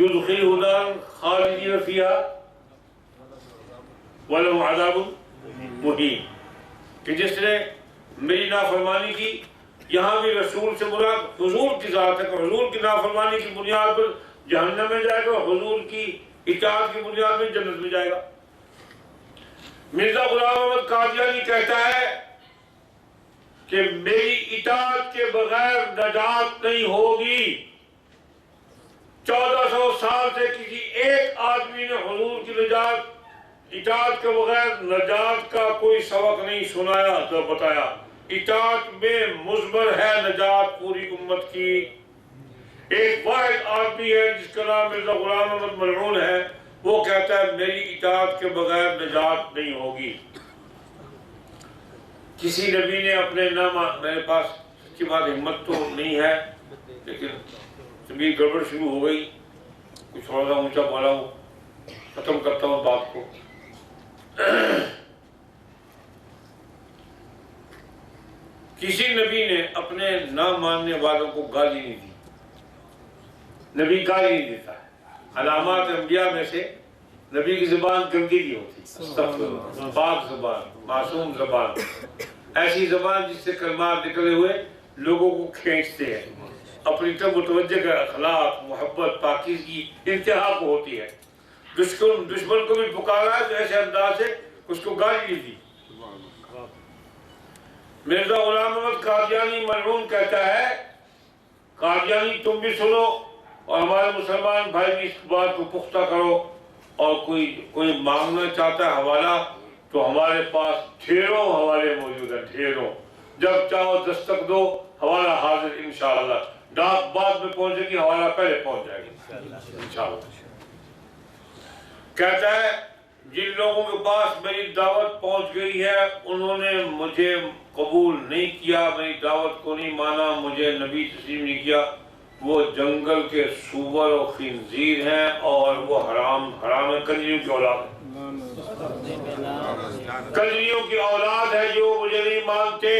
يُدْخِلْهُ نَارًا خَالِدِينَ فِيهَا وَلَهُ عَذَابٌ مُهِينٌ۔ کہ جس نے میری نافرمانی کی. یہاں بھی رسول سے مراد حضور کی ذات ہے کہ حضور کی نافرمانی کی بنیاد پر جہنم میں جائے گا اور حضور کی اطاعت کی بنیاد میں جنت میں جائے گا. مرزا غلام احمد قادیانی کہتا ہے کہ میری اطاعت کے بغیر نجات نہیں ہوگی. 1400 سال سے کسی ایک آدمی نے حضور کی اطاعت کے بغیر نجات کا کوئی سبق نہیں سنایا تو بتایا. اطاعت میں مضمر ہے نجات پوری امت کی. ایک واحد آدمی ہے جس کا نام مرزا غلام احمد ملعون ہے، وہ کہتا ہے میری اطاعت کے بغیر نجات نہیں ہوگی. کسی نبی نے اپنے نام، میرے پاس سچی بات ہمت تو نہیں ہے لیکن طبیعت گڑبڑ شروع ہو گئی، کچھ تھوڑا سا اونچا بولا ہوں، ختم کرتا ہوں بات کو. کسی نبی نے اپنے نہ ماننے والوں کو گالی نہیں دی. نبی گالی نہیں دیتا ہے. علامات انبیاء میں سے نبی کی زبان گندگی ہوتی، استغفر اللہ، پاک زبان، معصوم زبان، ایسی زبان جس سے کلمات نکلے ہوئے لوگوں کو کھینچتے ہیں، اپنی طرف متوجہ کر. اخلاق، محبت، پاکیزگی انتہا کو ہوتی ہے. دشمن کو بھی پکارا ہے تو ایسے انداز سے اس کو گالی نہیں دی. مرزا غلام احمد قادیانی ملعون کہتا ہے، قادیانی تم بھی سنو اور ہمارے مسلمان بھائی بھی اس بات کو پختہ کرو، اور کوئی مانگنا چاہتا ہے حوالہ تو ہمارے پاس ڈھیروں حوالے موجود ہیں، ڈھیروں. جب چاہو دستک دو، حوالہ حاضر انشاءاللہ. ڈاک بعد میں پہنچے گی، حوالہ پہلے پہنچ جائے گی انشاءاللہ. کہتا ہے جن لوگوں کے پاس میری دعوت پہنچ گئی ہے انہوں نے مجھے قبول نہیں کیا، میری دعوت کو نہیں مانا، مجھے نبی تسلیم نہیں کیا، وہ جنگل کے سور و خنزیر ہیں اور وہ حرام ہے، کنجریوں کی اولاد ہے. کنجریوں کی اولاد ہے جو مجھے نہیں مانتے.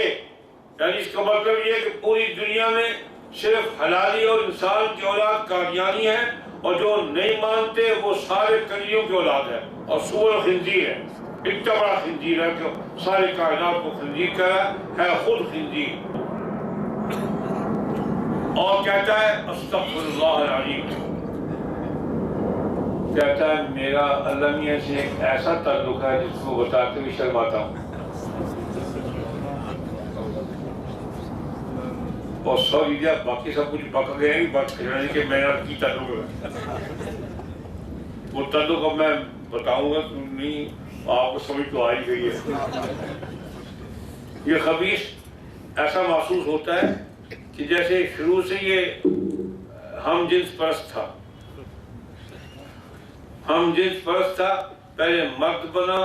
یعنی اس کا مطلب یہ ہے کہ پوری دنیا میں صرف حلالی اور انسان کی اولاد قادیانی ہے، اور جو نہیں مانتے وہ سارے کنجریوں کی اولاد ہے اور سور و خنزیر ہے. اتنا بڑا خنزیر ہے کہ ساری کائنات کو خنزیر کہہ رہا ہے خود خنزیر. اور کہتا ہے استغفر اللہ العظیم. کہتا ہے میرا اللہ میاں سے ایک ایسا تعلق ہے جس کو بتاتے ہوئے شرماتا ہوں. اور سوری باقی سب کچھ پک گئے ہیں، بات کہ میرا کی تعلق ہے. وہ تعلق اب میں بتاؤں گا تو نہیں، آپ کو سمجھ تو آ ہی گئی ہے. یہ خبیث ایسا محسوس ہوتا ہے کہ جیسے شروع سے یہ ہم جنس پرست تھا. ہم جنس پرست تھا، پہلے مرد بنا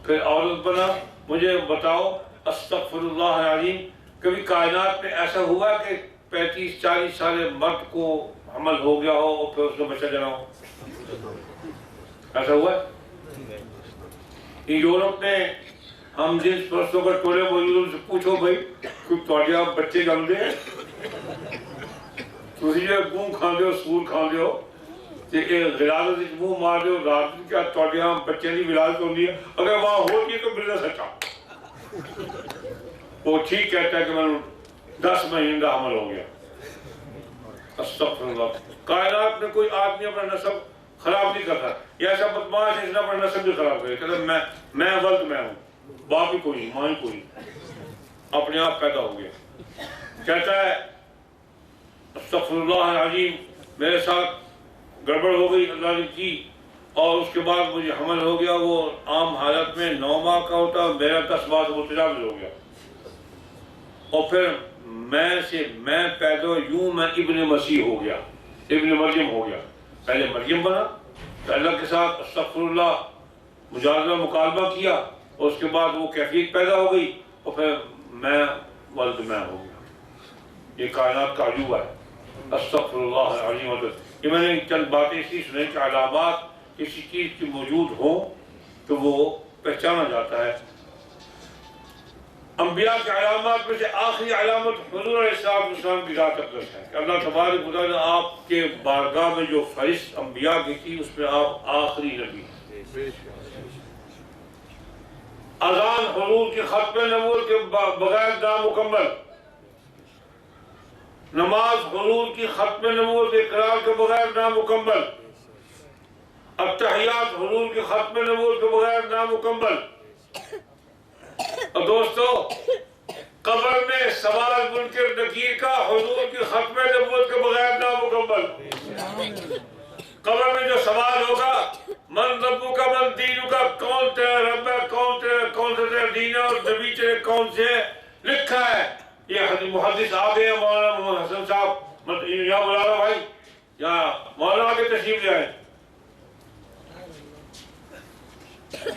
پھر عورت بنا. مجھے بتاؤ استغفر اللہ العظیم، کبھی کائنات میں ایسا ہوا کہ 35-40 سال مرد کو حمل ہو گیا ہو اور پھر اس کو بچہ جنا ہو؟ ایسا ہوا ہے؟ یورپ میں ہم جنس پرستوں کا ٹولے موجود سے پوچھو بھائی کہ آپ بچے جم دے تھی جو گوں کھان دے سور کھان دے غلازت منہ مار دے رات کیا یہاں بچے کی ولادت ہوتی ہے؟ اگر وہاں ہوتی ہے تو بلنا سچا. وہ ٹھیک کہتا ہے کہ میں 10 مہینے کا حمل ہو گیا. استغفر اللہ. کائنات میں کوئی آدمی اپنا نسب خراب نہیں کرتا. یہ ایسا بدماش ہے جس نے اپنا نسب بھی خراب کرے. کہتا ہے میں ولد میں ہوں، باپ ہی کوئی ماں ہی کوئی، اپنے آپ پیدا ہو گیا. کہتا ہے استغفر اللہ العظیم میرے ساتھ گڑبڑ ہو گئی، اللہ نے کی، اور اس کے بعد مجھے حمل ہو گیا. وہ عام حالت میں 9 ماہ کا ہوتا، میرا 10 ماہ سے متجاوز ہو گیا. اور پھر میں پیدا یوں میں ابن مسیح ہو گیا، ابن مریم ہو گیا. پہلے مریم بنا تو اللہ کے ساتھ استغفر اللہ مجادلہ مکالمہ کیا، اور اس کے بعد وہ کیفیت پیدا ہو گئی، اور پھر میں ولد میں ہو گیا. یہ کائنات کا عجوبہ ہے. استغفر اللہ العظیم. یہ میں نے چند باتیں اس لیے سنیں کہ علامات کسی چیز کی موجود ہوں تو وہ پہچانا جاتا ہے. انبیاء کے علامات میں سے آخری علامت حضور علیہ السلام کی ذات اقدس ہے کہ اللہ تبارک و تعالیٰ نے آپ کے بارگاہ میں جو فرشت انبیاء کی تھی اس میں آپ آخری نبی ہیں. اذان حضور کی ختم نبوت کے بغیر نامکمل، نماز حضور کی ختم نبوت اقرار کے بغیر نامکمل، التحیات حضور کی ختم نبوت کے بغیر نامکمل۔ اور دوستو، قبر میں سوال منکر نکیر کا حضور کی ختم نبوت کے بغیر نامکمل۔ قبر میں جو سوال ہوگا، من ربو کا من دینو کا، کون تیرا رب ہے، کون سے تیرا دین ہے اور نبی تیرے کون سے ہے، لکھا ہے۔ یہ محدث آگے ہیں، مولانا محمد حسن صاحب، یا مولانا بھائی، یا مولانا آگے تشریف لے آئے۔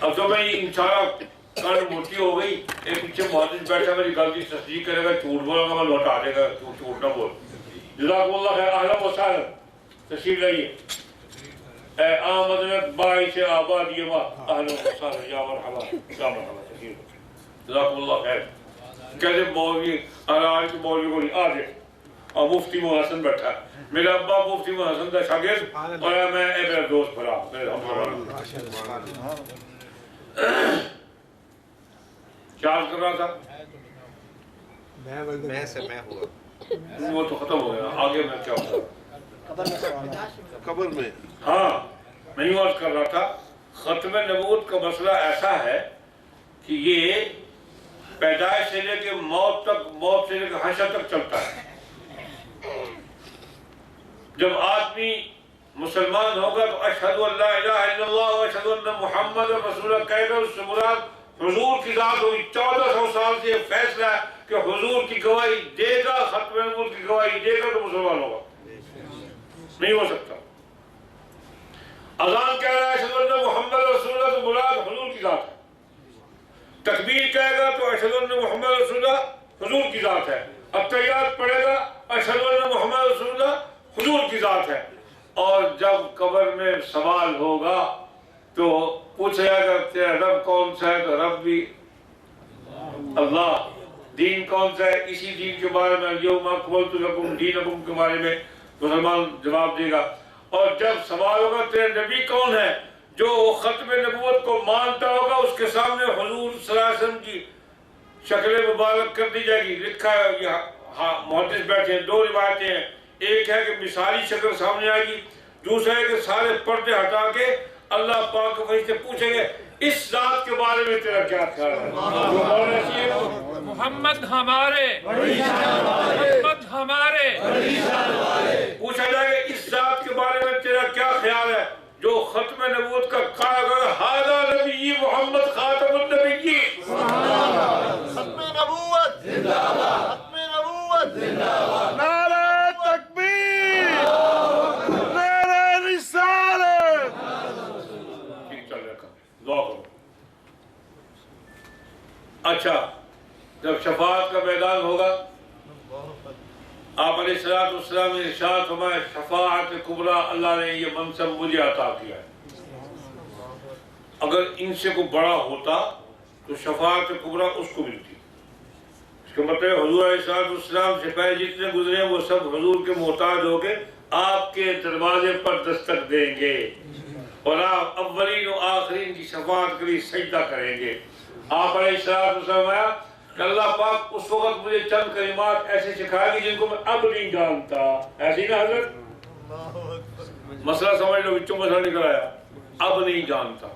اب تو میں انشاءاللہ کان موٹی ہو گئی، ایک پیچھے محدث بیٹھا میری غلطی تصدیق کرے گا، جھوٹ بولے گا میں لوٹا دے گا، جھوٹ نہ بول۔ جزاک اللہ خیر، اہلا و سہلا، تشریف لائیے۔ اے آمدنت باعث آبادی ما، اہلا و سہلا، یا مرحبا، یا مرحبا، تشریف۔ جزاک اللہ خیر۔ کہتے مولوی آج کے مولوی کو نہیں آگے، اور مفتی محمد حسن بیٹھا ہے۔ میرا ابا مفتی محمد حسن کا شاگرد اور میں میرا دوست بھرا، میرے ہم بھرا۔ کیا کر رہا تھا؟ میں ہوا وہ تو ختم ہو گیا، آگے میں کیا ہوں قبر میں۔ ہاں، میں یوں عرض کر رہا تھا، ختم نبوت کا مسئلہ ایسا ہے کہ یہ پیدائش سے لے کے موت تک، موت سے لے کے حشر تک چلتا ہے۔ جب آدمی مسلمان ہوگا تو اشہد ان لا الہ الا اللہ و اشہد ان محمد رسول اللہ کہے گا، اس سے مراد حضور کی ذات ہوئی۔ 1400 سال سے یہ فیصلہ ہے کہ حضور کی گواہی دے گا، ختم نبوت کی گواہی دے گا تو مسلمان ہوگا، نہیں ہو سکتا۔ اذان کہہ رہا ہے اشہد ان محمد رسول اللہ تو مراد حضور کی ذات ہے۔ تکبیر کہے گا تو اشہد ان محمد رسول اللہ حضور کی ذات ہے۔ التحیات پڑھے گا اشہد ان محمد رسول اللہ حضور کی ذات ہے۔ اور جب قبر میں سوال ہوگا تو پوچھا جائے گا تیرا رب کون سا ہے، تو رب بھی اللہ۔ دین کون سا ہے، اسی دین کے بارے میں یوم اکملت لکم دینکم کے بارے میں مسلمان جواب دے گا۔ اور جب سوال ہوگا تیرے نبی کون ہے، جو ختم نبوت کو مانتا ہوگا اس کے سامنے حضور صلی اللہ علیہ وسلم کی شکل مبارک کر دی جائے گی۔ لکھا ہے، یہ محدث بیٹھے ہیں، دو روایتیں ہیں، ایک ہے کہ مثالی شکل سامنے آئے گی، دوسرا ہے کہ سارے پردے ہٹا کے اللہ پاک کے فرشتے پوچھیں گے اس ذات کے بارے میں تیرا کیا خیال ہے؟ محمد ہمارے، محمد ہمارے، پوچھا جائے گا اس ذات کے بارے میں تیرا کیا خیال ہے جو ختم نبوت کا قائل ہے، ھذا نبی محمد خاتم النبیین۔ ختم نبوت زندہ باد، ختم نبوت زندہ باد، نعرہ تکبیر، نعرہ رسالت۔ ٹھیک چل رہا ہے، دعا کرو۔ اچھا، جب شفاعت کا میدان ہوگا، آپ علیہ السلام نے ارشاد فرمایا شفاعت کبریٰ، اللہ نے یہ منصب مجھے عطا کیا ہے۔ اگر ان سے کوئی بڑا ہوتا تو شفاعت کبریٰ اس کو ملتی۔ اس کا مطلب حضور علیہ السلام سے پہلے جتنے گزرے ہیں وہ سب حضور کے محتاج ہو کے آپ کے دروازے پر دستک دیں گے اور آپ اولین و آخرین کی شفاعت کے لیے سجدہ کریں گے۔ آپ علیہ السلام کہ اللہ پاک اس وقت مجھے چند کلمات ایسے سکھائے گی جن کو میں اب نہیں جانتا۔ ایسی نا حضرت، مسئلہ سمجھ لو، بچوں مسئلہ نکل آیا، اب نہیں جانتا۔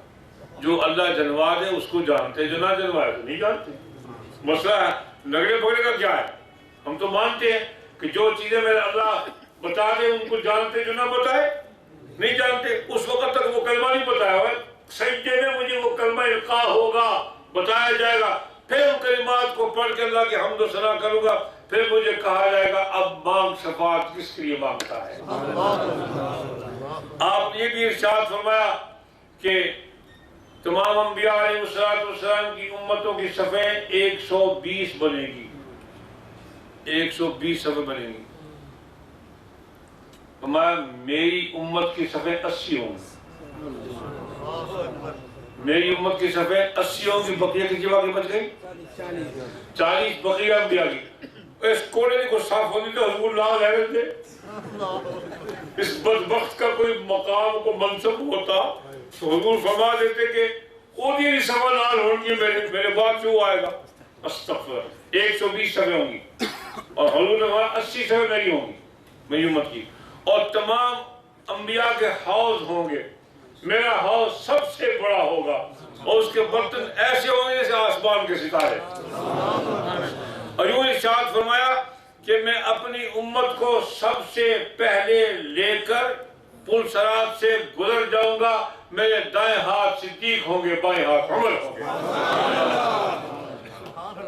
جو اللہ جنوا دے اس کو جانتے، جو نہ جنوائے تو نہیں جانتے۔ مسئلہ ہے لگڑے پکڑے کا کیا ہے، ہم تو مانتے ہیں کہ جو چیزیں میرے اللہ بتا دے ان کو جانتے، جو نہ بتائے نہیں جانتے۔ اس وقت تک وہ کلمہ نہیں بتایا ہوا، سجدے میں مجھے وہ کلمہ القاء ہوگا، بتایا جائے گا، پھر ان کلمات کو پڑھ کے اللہ کی حمد و ثنا کروں گا، پھر مجھے کہا جائے گا اب مانگ، شفاعت کس کے لیے مانگتا ہے۔ آپ نے یہ بھی ارشاد فرمایا کہ تمام انبیاء علیہ السلام کی امتوں کی صفیں 120 بنے گی، 120 صفیں بنے گی۔ فرمایا میری امت کی صفیں 80 ہوں گی، میری امت کی صفیں 80 ہوں گی، بقیہ کی جگہ کی بچ گئی 40 بقیہ انبیاء کی۔ اس کوڑے کو صاف ہونے تو حضور لا رہ رہے تھے، اس بدبخت کا کوئی مقام کو منصب ہوتا تو حضور فرما دیتے کہ وہ دی صفہ نال 10 ہوں گی میرے بعد سے وہ آئے گا استغفر 120 صفحے ہوں گی اور حضور نے فرمایا 80 صفحے میری ہوں گی میری امت کی اور تمام انبیاء کے حوض ہوں گے میرا حوض سب سے بڑا ہوگا اور اس کے برتن ایسے ہوں گے جیسے آسمان کے ستارے اور یوں ارشاد فرمایا کہ میں اپنی امت کو سب سے پہلے لے کر پل صراط سے گزر جاؤں گا میرے دائیں ہاتھ صدیق ہوں گے بائیں ہاتھ عمر ہوں گے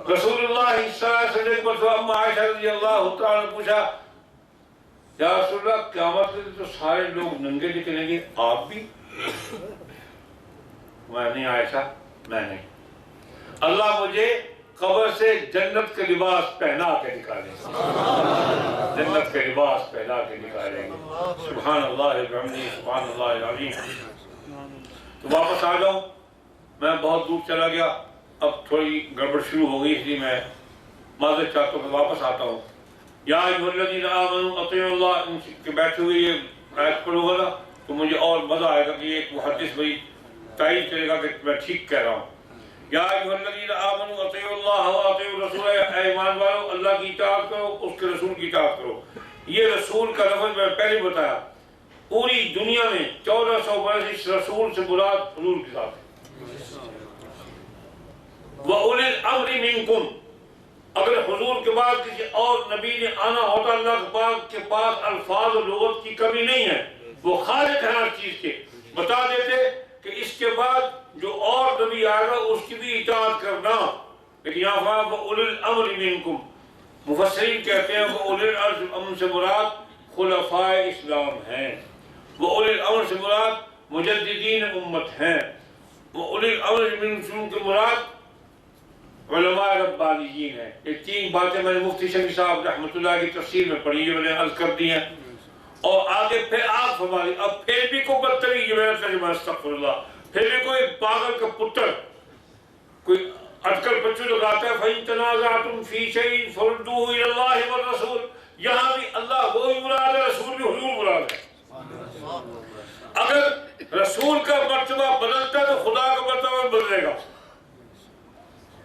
رسول اللہ صلی اللہ علیہ وسلم پر اما عائشہ رضی اللہ تعالیٰ نے پوچھا یا رسول اللہ قیامت کے دن تو سارے لوگ ننگے نکلیں گے آپ بھی؟ میں نہیں عائشہ میں نہیں اللہ مجھے قبر سے جنت کے لباس پہنا کے نکالیں گے جنت کے لباس پہنا کے نکالیں گے سبحان اللہ بحمدہ سبحان اللہ العظیم تو واپس آ جاؤں میں بہت دور چلا گیا اب تھوڑی گڑبڑ شروع ہو گئی اس لیے میں معذرت چاہتا ہوں کہ واپس آتا ہوں یا ایھا الذین آمنوا اطیعوا اللہ ان کے بیٹھے ہوئے یہ آیت پڑھوں گا نا تو مجھے اور مزہ آئے گا کہ یہ ایک محدث بھائی تائید کرے گا کہ میں ٹھیک کہہ رہا ہوں یا ایھا الذین آمنوا اطیعوا اللہ واطیعوا الرسول اے ایمان والو اللہ کی اطاعت کرو اس کے رسول کی اطاعت کرو یہ رسول کا لفظ میں پہلے بتایا پوری دنیا میں 1400 برس اس رسول سے مراد حضور کے ساتھ وَأُولِي الْأَمْرِ مِنْكُمْ اگر حضور کے بعد کسی اور نبی نے آنا ہوتا اللہ کے پاس الفاظ و لغت کی کمی نہیں ہے وہ خالق ہے ہر چیز کے بتا دیتے کہ اس کے بعد جو اور نبی آئے گا اس کی بھی اطاعت کرنا لیکن یہاں فرمایا وَأُولِي الْأَمْرِ مِنْكُمْ مفسرین کہتے ہیں وَأُولِي الْأَمْرِ سے مراد خلفائے اسلام ہیں وَأُولِي الْأَمْرِ سے مراد مجددین امت ہیں وَأُولِي الْأَمْرِ مِنْكُمْ کے مراد علماء ربانیین ہیں یہ 3 باتیں میں نے مفتی شفیع صاحب رحمۃ اللہ کی تفسیر میں پڑھی جو میں نے عرض کر دی ہیں اور آگے پھر آپ فرمائیں اب پھر بھی کوئی بدتری یہ میرا ترجمہ استغفر اللہ پھر بھی کوئی پاگل کا پتر کوئی اٹکل پچو لگاتا ہے فَإِن تَنَازَعْتُمْ فِي شَيْءٍ فَرُدُّوهُ إِلَى اللَّهِ وَالرَّسُولِ یہاں بھی اللہ وہی مراد ہے رسول بھی حضور مراد ہے اگر رسول کا مرتبہ بدلتا ہے تو خدا کا مرتبہ بدلے گا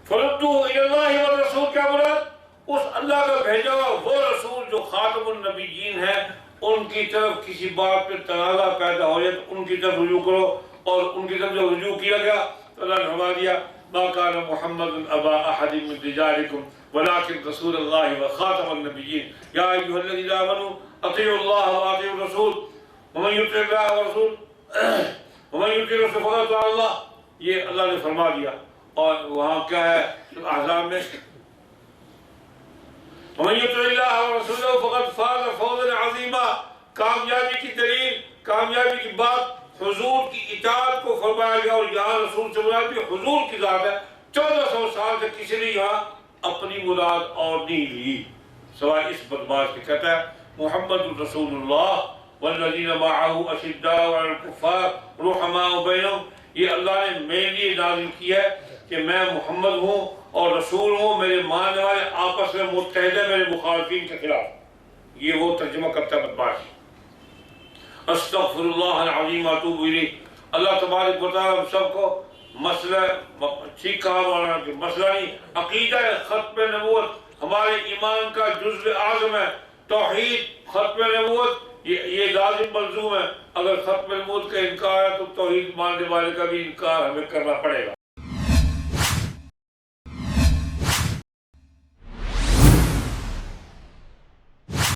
فَرُدُّوهُ إِلَى اللَّهِ وَالرَّسُولِ کیا مراد اس اللہ کا بھیجا ہوا وہ رسول جو خاتم النبیین ہے ان کی طرف کسی بات پہ تنازع پیدا ہو جائے تو ان کی طرف رجوع کرو اور ان کی طرف جو رجوع کیا گیا تو اللہ نے فرما دیا ما كان محمد ابا احد من رجالكم ولكن رسول الله وخاتم النبيين يا ايها الذين امنوا اطيعوا الله واطيعوا الرسول ومن يطع الله والرسول ومن يطع الرسول فقد اطاع الله یہ اللہ نے فرما دیا اور وہاں کیا ہے احزاب میں ومن يطع الله ورسوله فقد فاز فوزا عظيما کامیابی کی دلیل کامیابی کی بات حضور کی اطاعت کو فرمایا گیا اور یہاں رسول سے مراد بھی حضور کی ذات ہے 1400 سال سے کسی نے یہاں اپنی مراد اور نہیں لی سوائے اس بدماش کے کہتا ہے محمد رسول اللہ والذین معه اشداء علی الکفار رحماء بینہم یہ اللہ نے میرے لیے نازل کیا ہے کہ میں محمد ہوں اور رسول ہوں میرے ماننے والے آپس میں متحد ہیں میرے مخالفین کے خلاف یہ وہ ترجمہ کرتا ہے بدماش استغفر اللہ العظیم اتوب الیہ اللہ تبارک و تعالی ہم سب کو مسئلہ ٹھیک کہا مولانا کہ مسئلہ نہیں عقیدہ ختم نبوت ہمارے ایمان کا جزو اعظم ہے توحید ختم نبوت یہ لازم ملزوم ہے اگر ختم نبوت کا انکار ہے تو توحید ماننے والے کا بھی انکار ہمیں کرنا پڑے گا